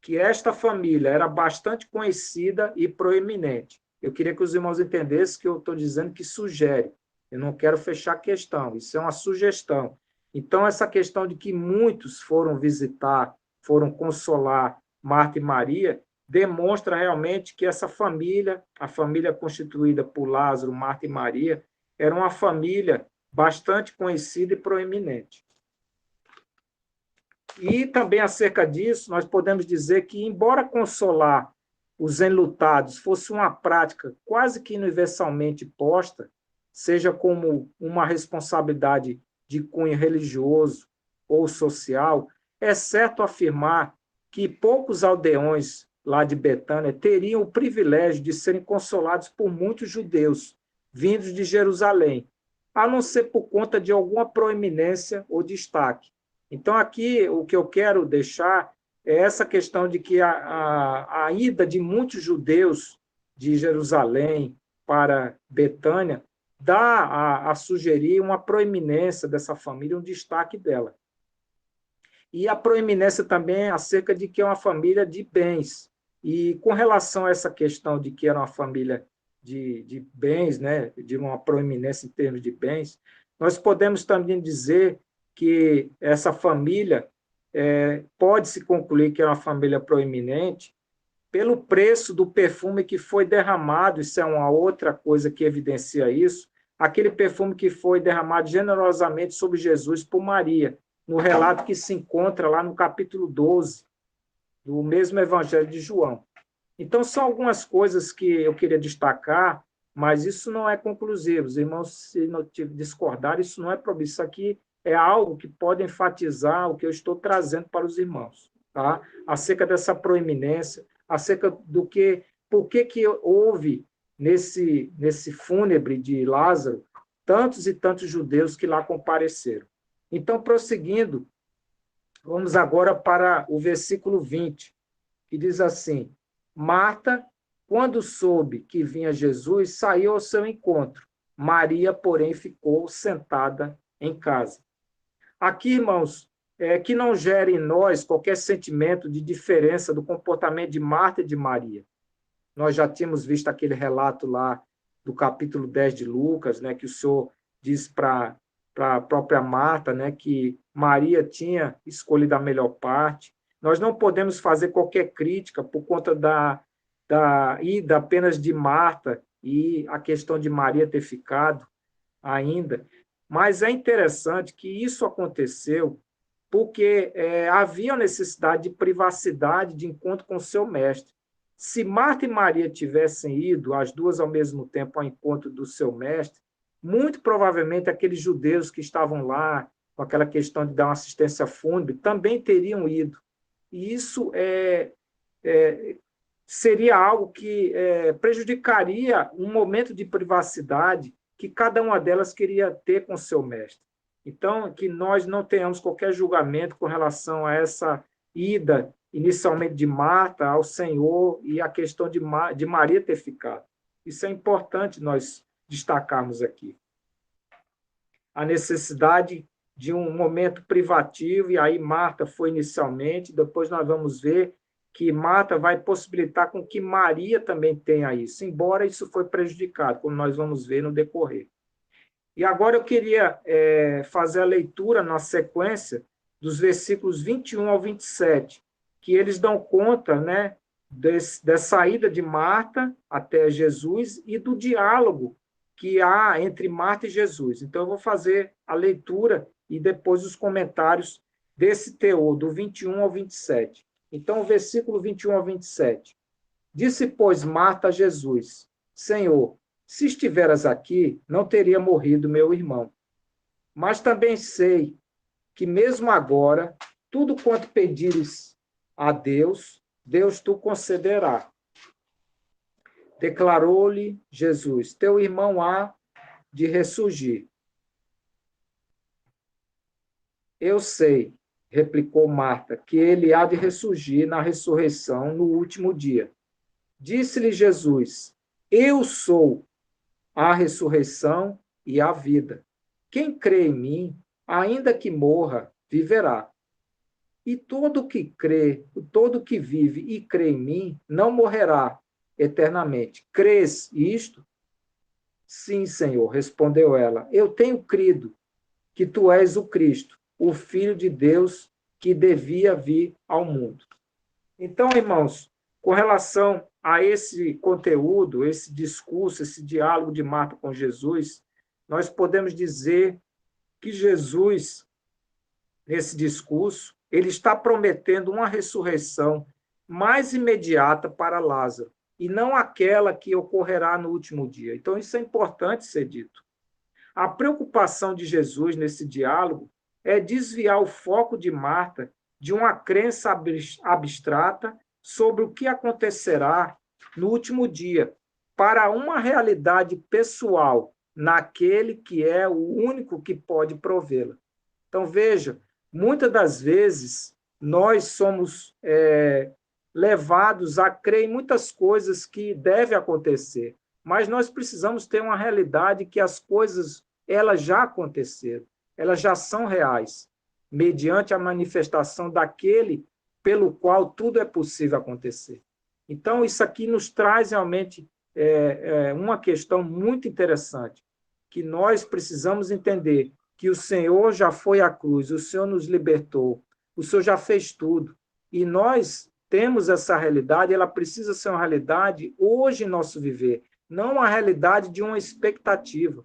S1: que esta família era bastante conhecida e proeminente. Eu queria que os irmãos entendessem que eu estou dizendo que sugere. Eu não quero fechar a questão, isso é uma sugestão. Então, essa questão de que muitos foram visitar, foram consolar Marta e Maria, demonstra realmente que essa família, a família constituída por Lázaro, Marta e Maria, era uma família bastante conhecida e proeminente. E também acerca disso, nós podemos dizer que, embora consolar os enlutados fosse uma prática quase que universalmente posta, seja como uma responsabilidade de cunho religioso ou social, é certo afirmar que poucos aldeões lá de Betânia teriam o privilégio de serem consolados por muitos judeus vindos de Jerusalém, a não ser por conta de alguma proeminência ou destaque. Então, aqui, o que eu quero deixar é essa questão de que a ida de muitos judeus de Jerusalém para Betânia dá a sugerir uma proeminência dessa família, um destaque dela. E a proeminência também acerca de que é uma família de bens. E com relação a essa questão de que era uma família de bens, né, de uma proeminência em termos de bens, nós podemos também dizer que essa família pode-se concluir que é uma família proeminente pelo preço do perfume que foi derramado, isso é uma outra coisa que evidencia isso, aquele perfume que foi derramado generosamente sobre Jesus por Maria, no relato que se encontra lá no capítulo 12 do mesmo Evangelho de João. Então, são algumas coisas que eu queria destacar, mas isso não é conclusivo. Os irmãos, se não discordarem, isso não é problema. Isso aqui é algo que pode enfatizar o que eu estou trazendo para os irmãos, tá? Acerca dessa proeminência, acerca do que, por que houve nesse fúnebre de Lázaro tantos e tantos judeus que lá compareceram. Então, prosseguindo, vamos agora para o versículo 20, que diz assim: Marta, quando soube que vinha Jesus, saiu ao seu encontro. Maria, porém, ficou sentada em casa. Aqui, irmãos, que não gere em nós qualquer sentimento de diferença do comportamento de Marta e de Maria. Nós já tínhamos visto aquele relato lá do capítulo 10 de Lucas, né, que o Senhor diz para a própria Marta, né, que Maria tinha escolhido a melhor parte. Nós não podemos fazer qualquer crítica por conta da ida apenas de Marta e a questão de Maria ter ficado ainda. Mas é interessante que isso aconteceu porque havia necessidade de privacidade, de encontro com o seu mestre. Se Marta e Maria tivessem ido, as duas ao mesmo tempo, ao encontro do seu mestre, muito provavelmente aqueles judeus que estavam lá, com aquela questão de dar uma assistência fúnebre, também teriam ido. E isso seria algo que prejudicaria um momento de privacidade que cada uma delas queria ter com seu mestre. Então, que nós não tenhamos qualquer julgamento com relação a essa ida, inicialmente de Marta ao Senhor e a questão de Maria ter ficado. Isso é importante nós destacarmos aqui. a necessidade de um momento privativo, e aí Marta foi inicialmente, depois nós vamos ver que Marta vai possibilitar com que Maria também tenha isso, embora isso foi prejudicado, como nós vamos ver no decorrer. E agora eu queria fazer a leitura na sequência dos versículos 21 ao 27, que eles dão conta, né, dessa ida de Marta até Jesus e do diálogo que há entre Marta e Jesus. Então, eu vou fazer a leitura e depois os comentários desse teor, do 21 ao 27. Então, o versículo 21 ao 27. Disse, pois, Marta a Jesus, Senhor, se estiveras aqui, não teria morrido meu irmão. Mas também sei que mesmo agora, tudo quanto pedires a Deus, Deus tu concederá. Declarou-lhe Jesus, teu irmão há de ressurgir. Eu sei, replicou Marta, que ele há de ressurgir na ressurreição no último dia. Disse-lhe Jesus, eu sou a ressurreição e a vida. Quem crê em mim, ainda que morra, viverá. E todo que crê, todo que vive e crê em mim, não morrerá eternamente. Crês isto? Sim, Senhor, respondeu ela. Eu tenho crido que tu és o Cristo, o Filho de Deus que devia vir ao mundo. Então, irmãos, com relação a esse conteúdo, esse discurso, esse diálogo de Marta com Jesus, nós podemos dizer que Jesus, nesse discurso, ele está prometendo uma ressurreição mais imediata para Lázaro, e não aquela que ocorrerá no último dia. Então, isso é importante ser dito. A preocupação de Jesus nesse diálogo é desviar o foco de Marta de uma crença abstrata sobre o que acontecerá no último dia, para uma realidade pessoal naquele que é o único que pode provê-la. Então, veja, muitas das vezes nós somos levados a crer em muitas coisas que devem acontecer, mas nós precisamos ter uma realidade que as coisas elas já aconteceram, elas já são reais, mediante a manifestação daquele pelo qual tudo é possível acontecer. Então, isso aqui nos traz realmente uma questão muito interessante, que nós precisamos entender que o Senhor já foi à cruz, o Senhor nos libertou, o Senhor já fez tudo, e nós temos essa realidade, ela precisa ser uma realidade hoje em nosso viver, não uma realidade de uma expectativa,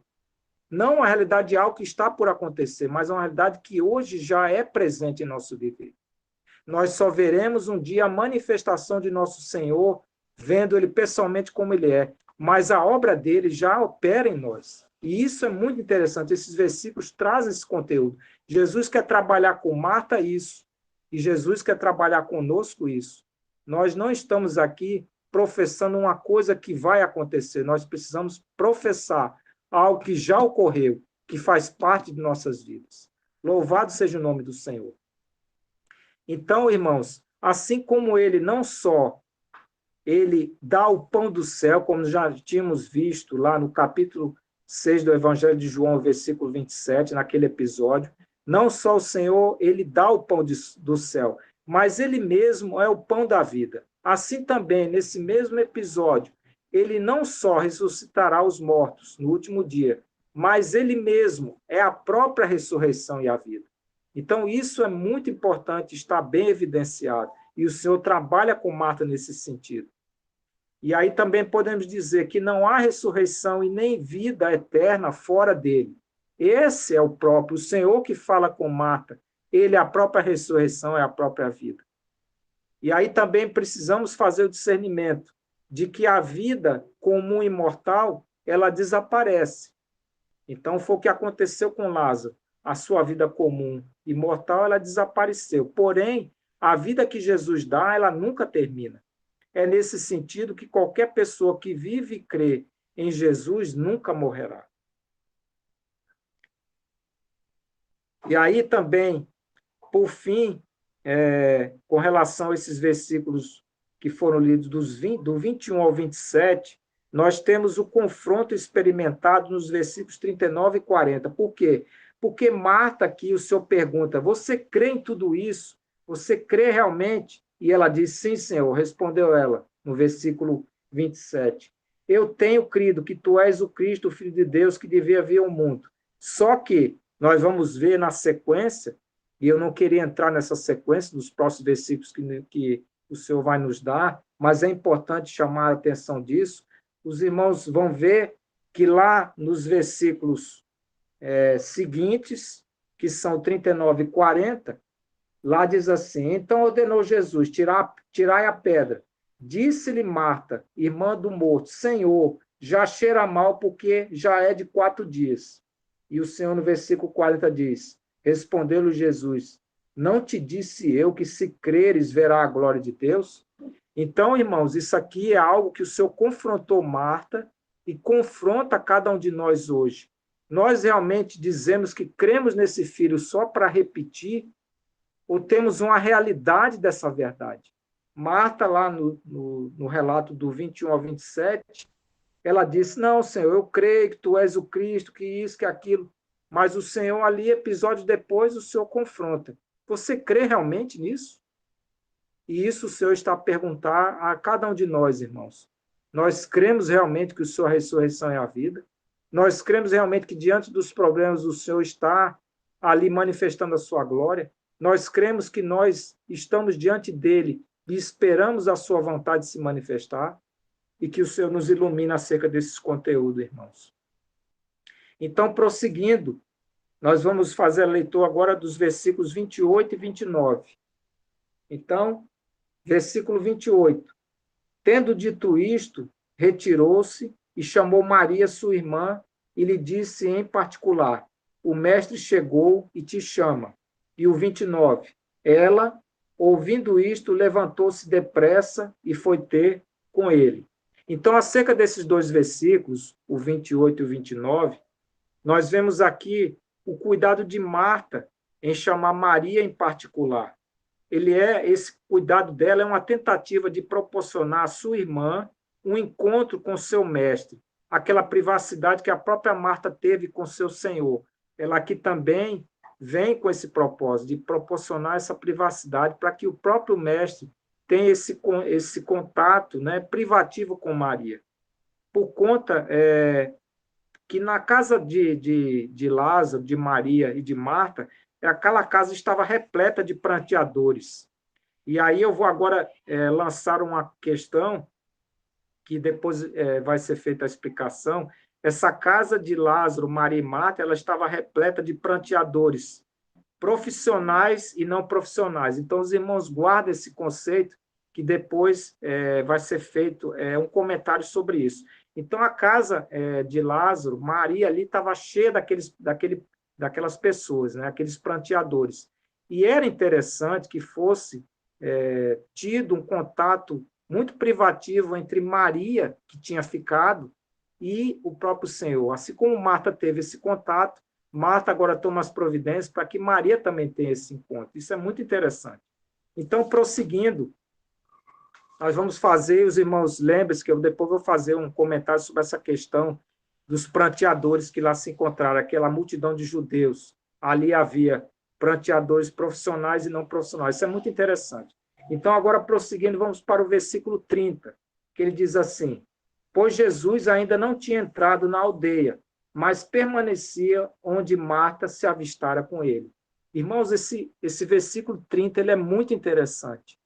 S1: não uma realidade de algo que está por acontecer, mas uma realidade que hoje já é presente em nosso viver. Nós só veremos um dia a manifestação de nosso Senhor, vendo Ele pessoalmente como Ele é, mas a obra dele já opera em nós. E isso é muito interessante, esses versículos trazem esse conteúdo. Jesus quer trabalhar com Marta isso, e Jesus quer trabalhar conosco isso. Nós não estamos aqui professando uma coisa que vai acontecer, nós precisamos professar algo que já ocorreu, que faz parte de nossas vidas. Louvado seja o nome do Senhor. Então, irmãos, assim como ele não só ele dá o pão do céu, como já tínhamos visto lá no capítulo 6 do Evangelho de João, versículo 27, naquele episódio, não só o Senhor, ele dá o pão do céu, mas ele mesmo é o pão da vida. Assim também, nesse mesmo episódio, ele não só ressuscitará os mortos no último dia, mas ele mesmo é a própria ressurreição e a vida. Então, isso é muito importante, está bem evidenciado, e o Senhor trabalha com Marta nesse sentido. E aí também podemos dizer que não há ressurreição e nem vida eterna fora dele. Esse é o próprio Senhor que fala com Marta. Ele é a própria ressurreição, é a própria vida. E aí também precisamos fazer o discernimento de que a vida comum e mortal, ela desaparece. Então, foi o que aconteceu com Lázaro. A sua vida comum e mortal, ela desapareceu. Porém, a vida que Jesus dá, ela nunca termina. É nesse sentido que qualquer pessoa que vive e crê em Jesus nunca morrerá. E aí também, por fim, com relação a esses versículos que foram lidos do 21 ao 27, nós temos o confronto experimentado nos versículos 39 e 40. Por quê? Porque Marta aqui, o Senhor pergunta, você crê em tudo isso? Você crê realmente? E ela diz, sim, Senhor, respondeu ela, no versículo 27. Eu tenho crido que tu és o Cristo, o Filho de Deus, que devia vir ao mundo. Só que nós vamos ver na sequência, e eu não queria entrar nessa sequência, nos próximos versículos que o Senhor vai nos dar, mas é importante chamar a atenção disso. Os irmãos vão ver que lá nos versículos seguintes, que são 39 e 40, lá diz assim, então ordenou Jesus, tirai a pedra. Disse-lhe Marta, irmã do morto, Senhor, já cheira mal porque já é de 4 dias. E o Senhor, no versículo 40, diz, respondeu-lhe Jesus, não te disse eu que se creres verá a glória de Deus? Então, irmãos, isso aqui é algo que o Senhor confrontou Marta e confronta cada um de nós hoje. Nós realmente dizemos que cremos nesse filho só para repetir ou temos uma realidade dessa verdade? Marta, lá no relato do 21 ao 27, ela disse, não, Senhor, eu creio que tu és o Cristo, que isso, que aquilo. Mas o Senhor ali, episódios depois, o Senhor confronta. Você crê realmente nisso? E isso o Senhor está a perguntar a cada um de nós, irmãos. Nós cremos realmente que o Senhor, a ressurreição é a vida? Nós cremos realmente que diante dos problemas o Senhor está ali manifestando a sua glória? Nós cremos que nós estamos diante dele e esperamos a sua vontade se manifestar? E que o Senhor nos ilumine acerca desses conteúdos, irmãos. Então, prosseguindo, nós vamos fazer a leitura agora dos versículos 28 e 29. Então, versículo 28. Tendo dito isto, retirou-se e chamou Maria, sua irmã, e lhe disse em particular, o mestre chegou e te chama. E o 29. Ela, ouvindo isto, levantou-se depressa e foi ter com ele. Então, acerca desses dois versículos, o 28 e o 29, nós vemos aqui o cuidado de Marta em chamar Maria em particular. Esse cuidado dela é uma tentativa de proporcionar à sua irmã um encontro com seu mestre, aquela privacidade que a própria Marta teve com seu Senhor. Ela aqui também vem com esse propósito de proporcionar essa privacidade para que o próprio mestre tenha esse contato, né, privativo com Maria. Por conta que na casa de Lázaro, de Maria e de Marta, aquela casa estava repleta de pranteadores. E aí eu vou agora lançar uma questão que depois vai ser feita a explicação. Essa casa de Lázaro, Maria e Marta, ela estava repleta de pranteadores, profissionais e não profissionais. Então, os irmãos guardem esse conceito, que depois vai ser feito um comentário sobre isso. Então, a casa de Lázaro, Maria ali estava cheia daquelas pessoas, né? Aqueles pranteadores. E era interessante que fosse tido um contato muito privativo entre Maria, que tinha ficado, e o próprio Senhor. Assim como Marta teve esse contato, Marta agora toma as providências para que Maria também tenha esse encontro. Isso é muito interessante. Então, prosseguindo, nós vamos fazer, os irmãos, lembrem-se que eu depois vou fazer um comentário sobre essa questão dos pranteadores que lá se encontraram, aquela multidão de judeus. Ali havia pranteadores profissionais e não profissionais. Isso é muito interessante. Então, agora, prosseguindo, vamos para o versículo 30, que ele diz assim, pois Jesus ainda não tinha entrado na aldeia, mas permanecia onde Marta se avistara com ele. Irmãos, esse versículo 30 ele é muito interessante.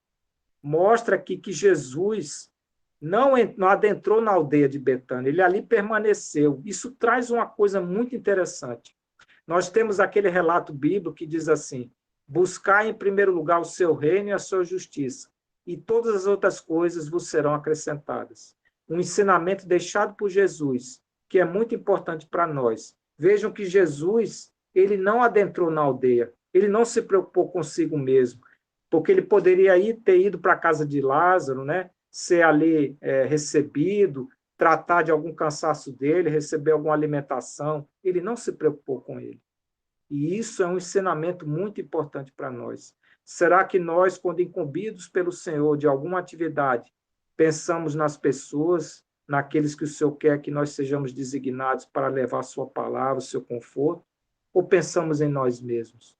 S1: Mostra aqui que Jesus não adentrou na aldeia de Betânia, ele ali permaneceu. Isso traz uma coisa muito interessante. Nós temos aquele relato bíblico que diz assim, buscai em primeiro lugar o seu reino e a sua justiça, e todas as outras coisas vos serão acrescentadas. Um ensinamento deixado por Jesus, que é muito importante para nós. Vejam que Jesus, ele não adentrou na aldeia, ele não se preocupou consigo mesmo, porque ele poderia ter ido para a casa de Lázaro, né? Ser ali recebido, tratar de algum cansaço dele, receber alguma alimentação. Ele não se preocupou com ele. E isso é um ensinamento muito importante para nós. Será que nós, quando incumbidos pelo Senhor de alguma atividade, pensamos nas pessoas, naqueles que o Senhor quer que nós sejamos designados para levar a sua palavra, o seu conforto? ou pensamos em nós mesmos?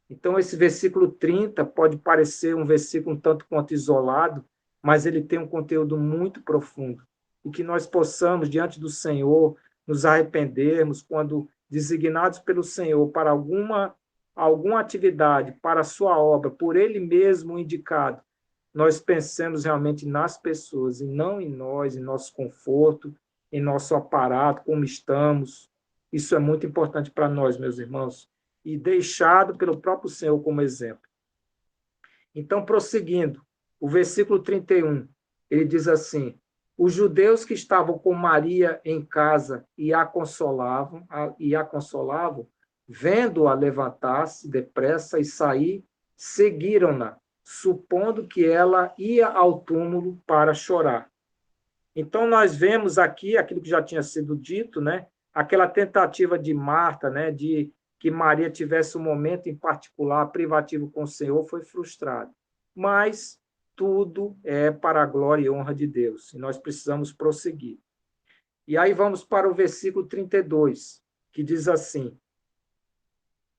S1: Então, esse versículo 30 pode parecer um versículo um tanto quanto isolado, mas ele tem um conteúdo muito profundo. E que nós possamos, diante do Senhor, nos arrependermos quando designados pelo Senhor para alguma atividade, para a sua obra, por Ele mesmo indicado, nós pensemos realmente nas pessoas e não em nós, em nosso conforto, em nosso aparato, como estamos. Isso é muito importante para nós, meus irmãos, e deixado pelo próprio Senhor como exemplo. Então, prosseguindo, o versículo 31, ele diz assim: os judeus que estavam com Maria em casa e a consolavam, vendo-a levantar-se depressa e sair, seguiram-na, supondo que ela ia ao túmulo para chorar. Então, nós vemos aqui aquilo que já tinha sido dito, né? Aquela tentativa de Marta, né? De que Maria tivesse um momento em particular privativo com o Senhor, foi frustrado. Mas tudo é para a glória e honra de Deus, e nós precisamos prosseguir. E aí vamos para o versículo 32, que diz assim: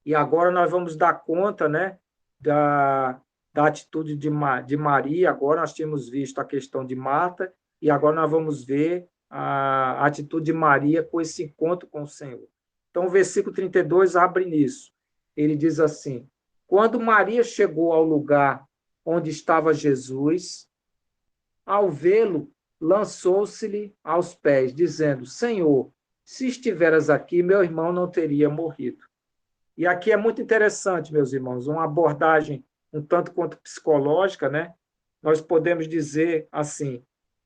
S1: e agora nós vamos dar conta, né, da atitude de Maria. Agora nós tínhamos visto a questão de Marta, e agora nós vamos ver a atitude de Maria com esse encontro com o Senhor. Então, o versículo 32 abre nisso. Ele diz assim: quando Maria chegou ao lugar onde estava Jesus, ao vê-lo, lançou-se-lhe aos pés, dizendo: Senhor, se estiveras aqui, meu irmão não teria morrido. E aqui é muito interessante, meus irmãos, uma abordagem um tanto quanto psicológica, né? Nós podemos dizer assim,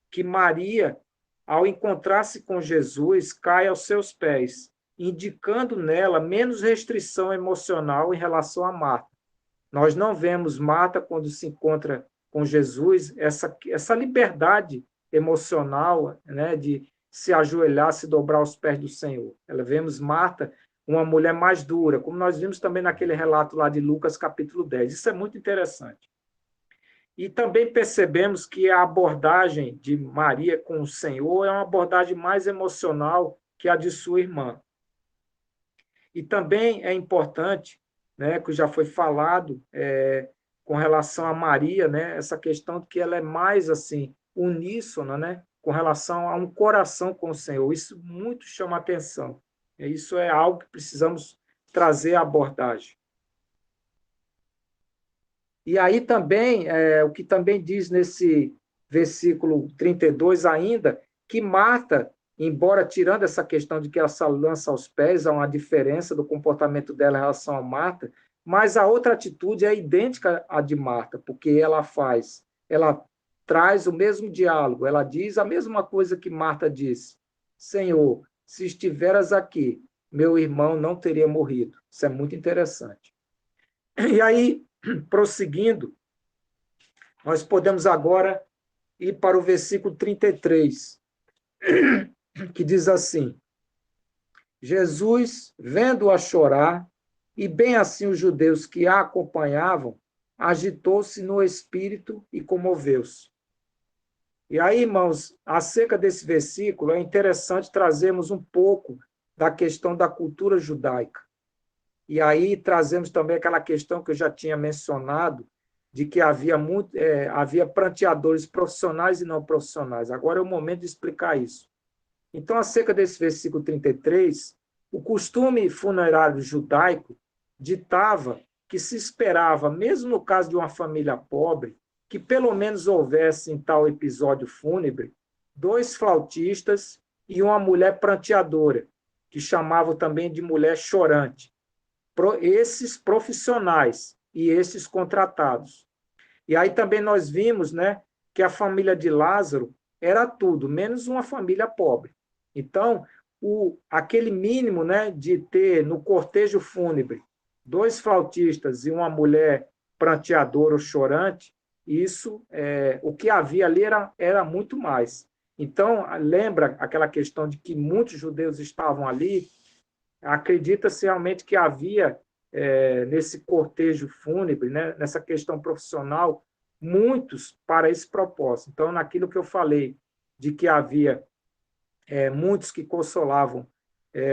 S1: que Maria, ao encontrar-se com Jesus, cai aos seus pés, indicando nela menos restrição emocional em relação a Marta. Nós não vemos Marta, quando se encontra com Jesus, essa liberdade emocional, né, de se ajoelhar, se dobrar aos pés do Senhor. Ela vemos Marta, uma mulher mais dura, como nós vimos também naquele relato lá de Lucas, capítulo 10. Isso é muito interessante. E também percebemos que a abordagem de Maria com o Senhor é uma abordagem mais emocional que a de sua irmã. E também é importante, né, que já foi falado com relação a Maria, né, essa questão de que ela é mais assim uníssona, né, com relação a um coração com o Senhor. Isso muito chama atenção. Isso é algo que precisamos trazer à abordagem. E aí também, o que também diz nesse versículo 32 ainda, que Marta, embora tirando essa questão de que ela se lança aos pés, há uma diferença do comportamento dela em relação a Marta, mas a outra atitude é idêntica à de Marta, porque ela traz o mesmo diálogo, ela diz a mesma coisa que Marta disse: Senhor, se estiveras aqui, meu irmão não teria morrido. Isso é muito interessante. E aí, prosseguindo, nós podemos agora ir para o versículo 33, que diz assim: Jesus, vendo-a chorar, e bem assim os judeus que a acompanhavam, agitou-se no espírito e comoveu-se. E aí, irmãos, acerca desse versículo, é interessante trazermos um pouco da questão da cultura judaica. E aí trazemos também aquela questão que eu já tinha mencionado, de que havia pranteadores profissionais e não profissionais. Agora é o momento de explicar isso. Então, acerca desse versículo 33, o costume funerário judaico ditava que se esperava, mesmo no caso de uma família pobre, que pelo menos houvesse em tal episódio fúnebre 2 flautistas e uma mulher pranteadora, que chamavam também de mulher chorante. Esses profissionais e esses contratados. E aí também nós vimos, né, que a família de Lázaro era tudo, menos uma família pobre. Então, aquele mínimo, né, de ter no cortejo fúnebre 2 flautistas e uma mulher pranteadora ou chorante, isso, o que havia ali era muito mais. Então, lembra aquela questão de que muitos judeus estavam ali. Acredita-se realmente que havia, nesse cortejo fúnebre, né, nessa questão profissional, muitos para esse propósito. Então, naquilo que eu falei, de que havia muitos que consolavam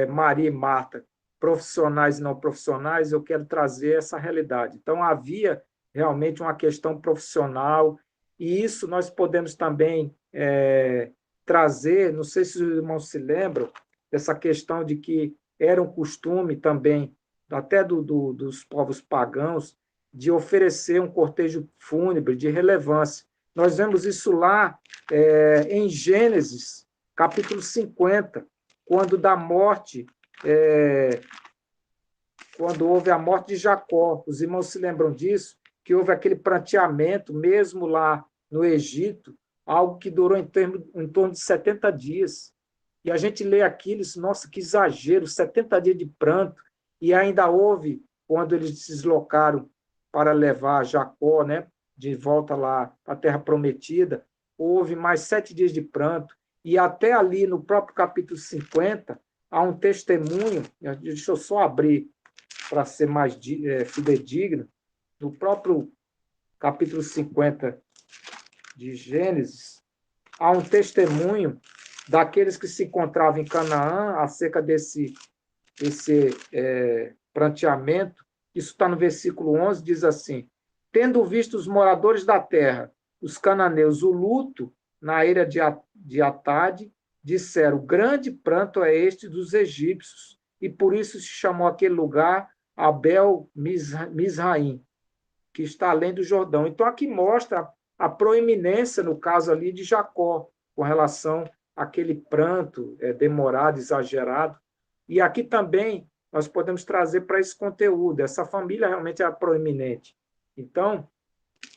S1: Maria e Marta profissionais e não profissionais, eu quero trazer essa realidade. Então, havia realmente uma questão profissional, e isso nós podemos também trazer, não sei se os irmãos se lembram, dessa questão de que era um costume também, até dos povos pagãos, de oferecer um cortejo fúnebre de relevância. Nós vemos isso lá em Gênesis, capítulo 50, quando da morte, quando houve a morte de Jacó. Os irmãos se lembram disso? Que houve aquele pranteamento, mesmo lá no Egito, algo que durou em torno de 70 dias. E a gente lê aquilo e diz, nossa, que exagero, 70 dias de pranto. E ainda houve, quando eles se deslocaram para levar Jacó, né, de volta lá à Terra Prometida, houve mais 7 dias de pranto. E até ali, no próprio capítulo 50, há um testemunho, deixa eu só abrir para ser mais fidedigno, no próprio capítulo 50 de Gênesis, há um testemunho daqueles que se encontravam em Canaã acerca desse pranteamento. Isso está no versículo 11, diz assim: tendo visto os moradores da terra, os cananeus, o luto na eira de Atade, disseram, grande pranto é este dos egípcios, e por isso se chamou aquele lugar Abel Mizraim, que está além do Jordão. Então, aqui mostra a proeminência, no caso ali, de Jacó, com relação àquele pranto demorado, exagerado. E aqui também nós podemos trazer para esse conteúdo. Essa família realmente é proeminente. Então,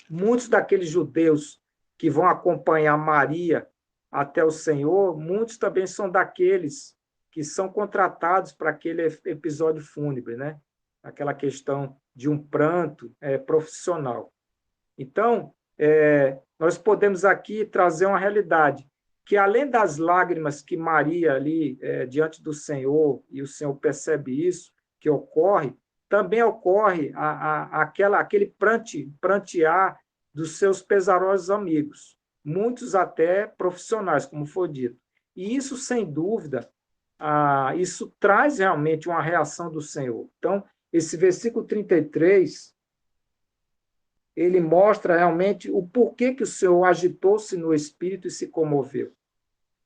S1: muitos daqueles judeus que vão acompanhar Maria até o Senhor, muitos também são daqueles que são contratados para aquele episódio fúnebre, né? Aquela questão de um pranto profissional. Então, nós podemos aqui trazer uma realidade, que além das lágrimas que Maria ali, diante do Senhor, e o Senhor percebe isso, que ocorre, também ocorre aquele prantear dos seus pesarosos amigos, muitos até profissionais, como foi dito. E isso, sem dúvida, isso traz realmente uma reação do Senhor. Então, esse versículo 33, ele mostra realmente o porquê que o Senhor agitou-se no espírito e se comoveu.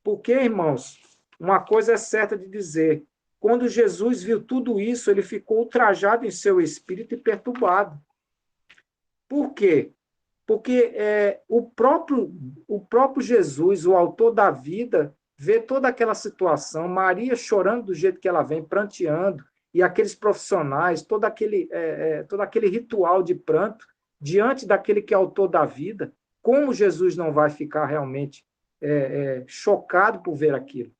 S1: Porque, irmãos, uma coisa é certa de dizer, quando Jesus viu tudo isso, ele ficou ultrajado em seu espírito e perturbado. Por quê? Porque o próprio Jesus, o autor da vida, vê toda aquela situação, Maria chorando do jeito que ela vem, pranteando, e aqueles profissionais, todo aquele ritual de pranto, diante daquele que é autor da vida, como Jesus não vai ficar realmente chocado por ver aquilo?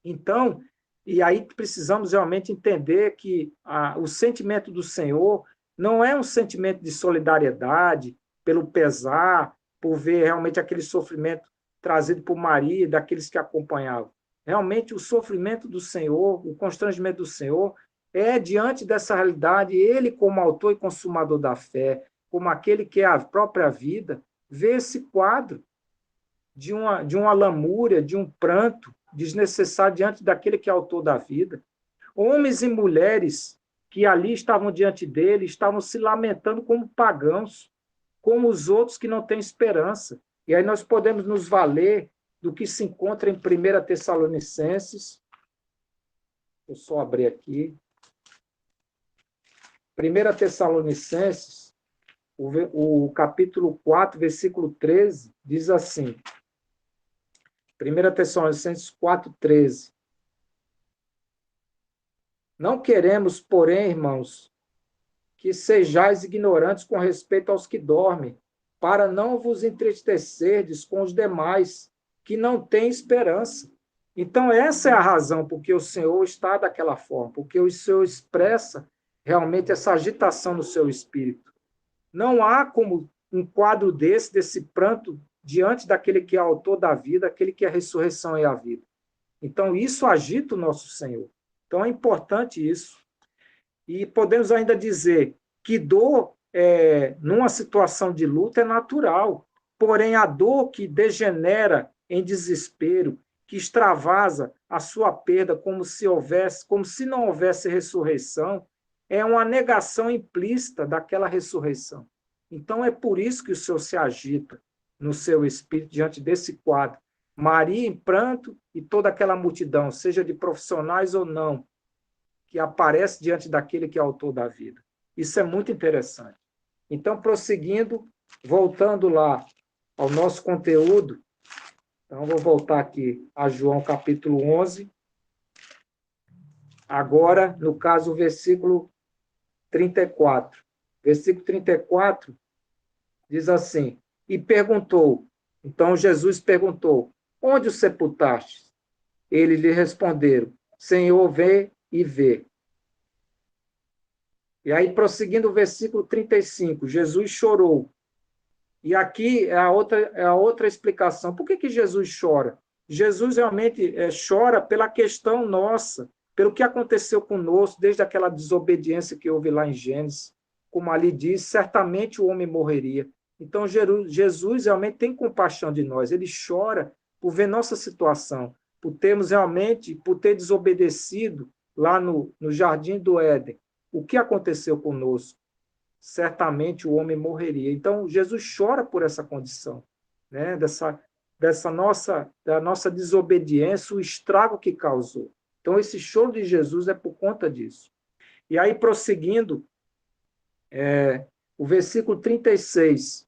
S1: Então, e aí precisamos realmente entender que o sentimento do Senhor não é um sentimento de solidariedade, pelo pesar, por ver realmente aquele sofrimento trazido por Maria e daqueles que acompanhavam. Realmente, o sofrimento do Senhor, o constrangimento do Senhor, é diante dessa realidade, ele, como autor e consumador da fé, como aquele que é a própria vida, vê esse quadro de uma lamúria, de um pranto desnecessário diante daquele que é autor da vida. Homens e mulheres que ali estavam diante dele, estavam se lamentando como pagãos, como os outros que não têm esperança. E aí nós podemos nos valer do que se encontra em 1 Tessalonicenses. Vou só abrir aqui. 1 Tessalonicenses, o capítulo 4, versículo 13, diz assim. 1 Tessalonicenses 4, 13. Não queremos, porém, irmãos, que sejais ignorantes com respeito aos que dormem, para não vos entristecerdes com os demais, que não têm esperança. Então, essa é a razão porque o Senhor está daquela forma, porque o Senhor expressa realmente essa agitação no seu espírito. Não há como um quadro desse pranto, diante daquele que é autor da vida, aquele que é a ressurreição e a vida. Então, isso agita o nosso Senhor. Então, é importante isso. E podemos ainda dizer que dor, numa situação de luta, é natural. Porém, a dor que degenera em desespero, que extravasa a sua perda como se não houvesse ressurreição, é uma negação implícita daquela ressurreição. Então é por isso que o Senhor se agita no seu espírito diante desse quadro. Maria em pranto e toda aquela multidão, seja de profissionais ou não, que aparece diante daquele que é autor da vida. Isso é muito interessante. Então, prosseguindo, voltando lá ao nosso conteúdo, então vou voltar aqui a João capítulo 11, agora, no caso, o versículo 34. Versículo 34 diz assim, e perguntou, então Jesus perguntou, onde o sepultaste? Eles lhe responderam, Senhor, vê e vê. E aí, prosseguindo o versículo 35, Jesus chorou. E aqui é a outra explicação. Por que Jesus chora? Jesus realmente chora pela questão nossa, pelo que aconteceu conosco desde aquela desobediência que houve lá em Gênesis. Como ali diz, certamente o homem morreria. Então, Jesus realmente tem compaixão de nós. Ele chora por ver nossa situação, por termos realmente, por ter desobedecido lá no Jardim do Éden. O que aconteceu conosco? Certamente o homem morreria. Então, Jesus chora por essa condição, né? Da nossa desobediência, o estrago que causou. Então, esse choro de Jesus é por conta disso. E aí, prosseguindo, o versículo 36,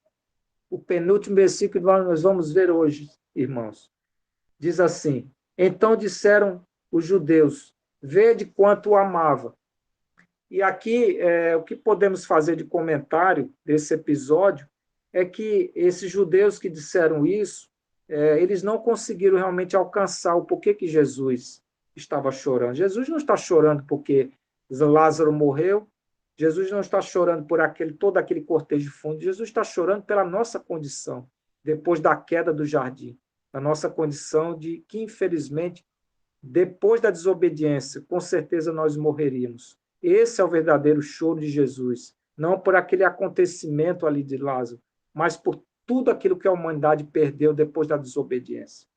S1: o penúltimo versículo que nós vamos ver hoje, irmãos, diz assim, então disseram os judeus, vede quanto o amava. E aqui, o que podemos fazer de comentário desse episódio é que esses judeus que disseram isso, eles não conseguiram realmente alcançar o porquê que Jesus estava chorando. Jesus não está chorando porque Lázaro morreu, Jesus não está chorando por todo aquele cortejo de fundo, Jesus está chorando pela nossa condição, depois da queda do jardim, a nossa condição de que, infelizmente, depois da desobediência, com certeza nós morreríamos. Esse é o verdadeiro choro de Jesus, não por aquele acontecimento ali de Lázaro, mas por tudo aquilo que a humanidade perdeu depois da desobediência.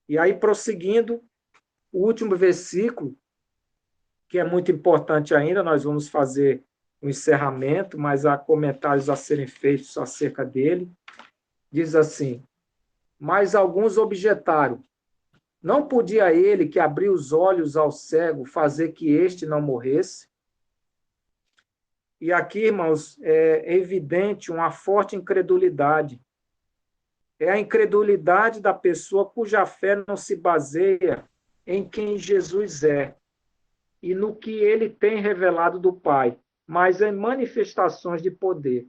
S1: E aí, prosseguindo, o último versículo, que é muito importante ainda, nós vamos fazer um encerramento, mas há comentários a serem feitos acerca dele. Diz assim, mas alguns objetaram, não podia ele, que abriu os olhos ao cego, fazer que este não morresse? E aqui, irmãos, é evidente uma forte incredulidade. É a incredulidade da pessoa cuja fé não se baseia em quem Jesus é e no que ele tem revelado do Pai, mas em manifestações de poder.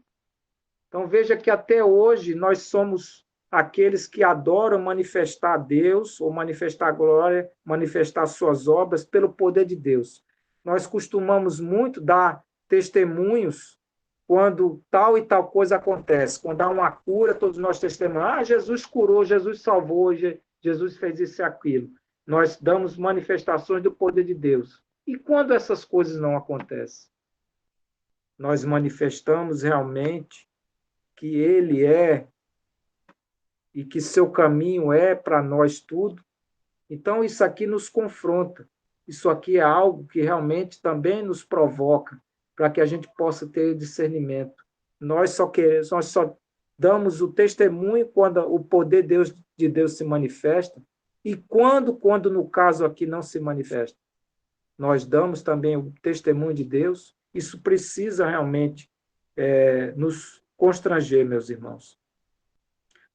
S1: Então, veja que até hoje nós somos aqueles que adoram manifestar Deus, ou manifestar a glória, manifestar suas obras pelo poder de Deus. Nós costumamos muito dar testemunhos quando tal e tal coisa acontece. Quando há uma cura, todos nós testemunhamos, Jesus curou, Jesus salvou, Jesus fez isso e aquilo. Nós damos manifestações do poder de Deus. E quando essas coisas não acontecem? Nós manifestamos realmente que Ele é e que seu caminho é para nós tudo. Então, isso aqui nos confronta. Isso aqui é algo que realmente também nos provoca para que a gente possa ter discernimento. Nós só damos o testemunho quando o poder de Deus se manifesta e quando no caso aqui não se manifesta. Nós damos também o testemunho de Deus. Isso precisa realmente nos constranger, meus irmãos.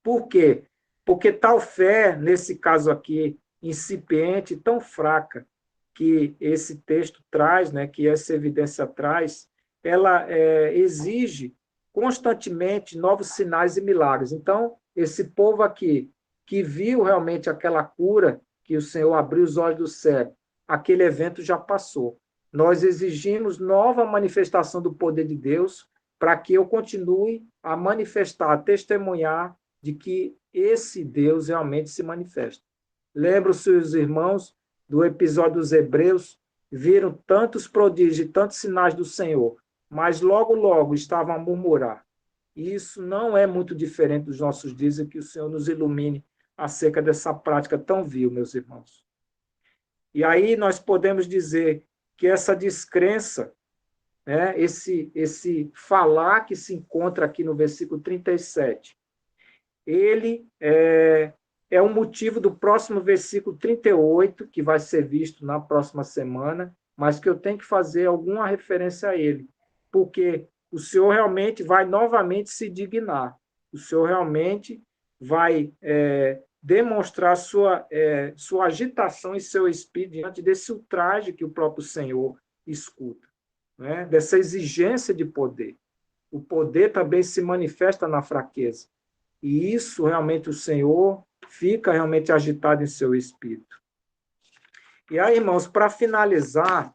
S1: Por quê? Porque tal fé, nesse caso aqui, incipiente, tão fraca, que esse texto traz, né, que essa evidência traz, ela exige constantemente novos sinais e milagres. Então, esse povo aqui, que viu realmente aquela cura, que o Senhor abriu os olhos do cego, aquele evento já passou. Nós exigimos nova manifestação do poder de Deus para que eu continue a manifestar, a testemunhar de que esse Deus realmente se manifesta. Lembram-se os irmãos do episódio dos Hebreus, viram tantos prodígios e tantos sinais do Senhor, mas logo estavam a murmurar. E isso não é muito diferente dos nossos dias, que o Senhor nos ilumine acerca dessa prática tão vil, meus irmãos. E aí nós podemos dizer que essa descrença, né, esse falar que se encontra aqui no versículo 37, ele é um motivo do próximo versículo 38, que vai ser visto na próxima semana, mas que eu tenho que fazer alguma referência a ele, porque o Senhor realmente vai novamente se dignar, o Senhor realmente vai demonstrar sua agitação e seu espírito diante desse ultraje que o próprio Senhor escuta, né? Dessa exigência de poder. O poder também se manifesta na fraqueza. E isso realmente o Senhor fica realmente agitado em seu espírito. E aí, irmãos, para finalizar,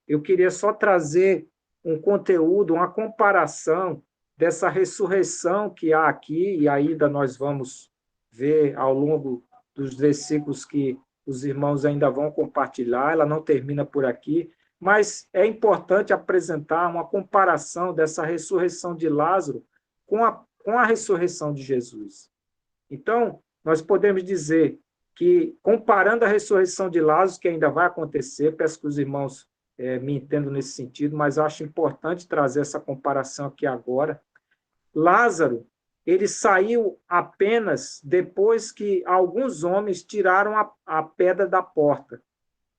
S1: eu queria só trazer um conteúdo, uma comparação dessa ressurreição que há aqui, e ainda nós vamos ver ao longo dos versículos que os irmãos ainda vão compartilhar, ela não termina por aqui, mas é importante apresentar uma comparação dessa ressurreição de Lázaro com a ressurreição de Jesus. Então, nós podemos dizer que, comparando a ressurreição de Lázaro, que ainda vai acontecer, peço que os irmãos me entendam nesse sentido, mas acho importante trazer essa comparação aqui agora. Lázaro, ele saiu apenas depois que alguns homens tiraram a pedra da porta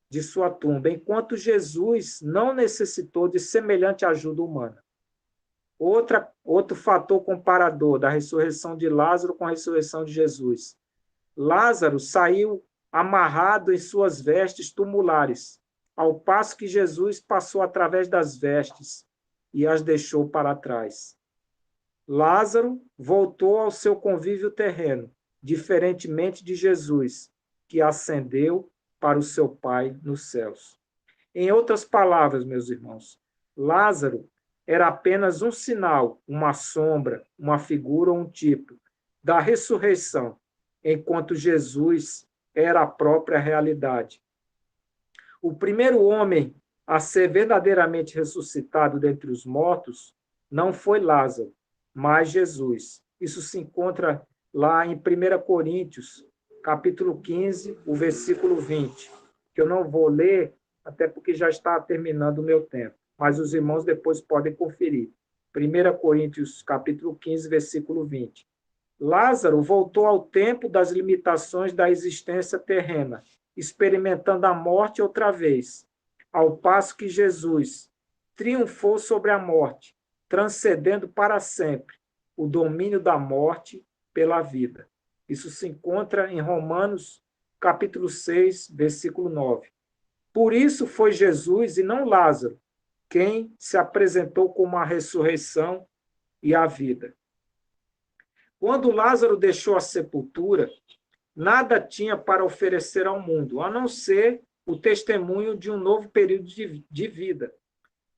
S1: de sua tumba, enquanto Jesus não necessitou de semelhante ajuda humana. Outro fator comparador da ressurreição de Lázaro com a ressurreição de Jesus. Lázaro saiu amarrado em suas vestes tumulares, ao passo que Jesus passou através das vestes e as deixou para trás. Lázaro voltou ao seu convívio terreno, diferentemente de Jesus, que ascendeu para o seu Pai nos céus. Em outras palavras, meus irmãos, Lázaro era apenas um sinal, uma sombra, uma figura ou um tipo da ressurreição, enquanto Jesus era a própria realidade. O primeiro homem a ser verdadeiramente ressuscitado dentre os mortos não foi Lázaro, mas Jesus. Isso se encontra lá em 1 Coríntios, capítulo 15, o versículo 20, que eu não vou ler, até porque já está terminando o meu tempo, mas os irmãos depois podem conferir. 1 Coríntios, capítulo 15, versículo 20. Lázaro voltou ao tempo das limitações da existência terrena, experimentando a morte outra vez, ao passo que Jesus triunfou sobre a morte, transcendendo para sempre o domínio da morte pela vida. Isso se encontra em Romanos, capítulo 6, versículo 9. Por isso foi Jesus e não Lázaro quem se apresentou como a ressurreição e a vida. Quando Lázaro deixou a sepultura, nada tinha para oferecer ao mundo, a não ser o testemunho de um novo período de vida,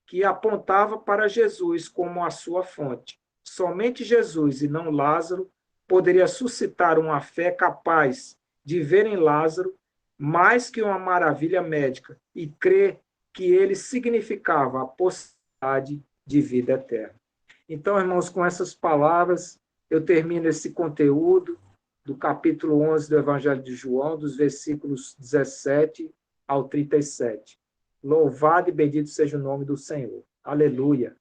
S1: que apontava para Jesus como a sua fonte. Somente Jesus, e não Lázaro, poderia suscitar uma fé capaz de ver em Lázaro mais que uma maravilha médica e crer que ele significava a possibilidade de vida eterna. Então, irmãos, com essas palavras, eu termino esse conteúdo do capítulo 11 do Evangelho de João, dos versículos 17 ao 37. Louvado e bendito seja o nome do Senhor. Aleluia.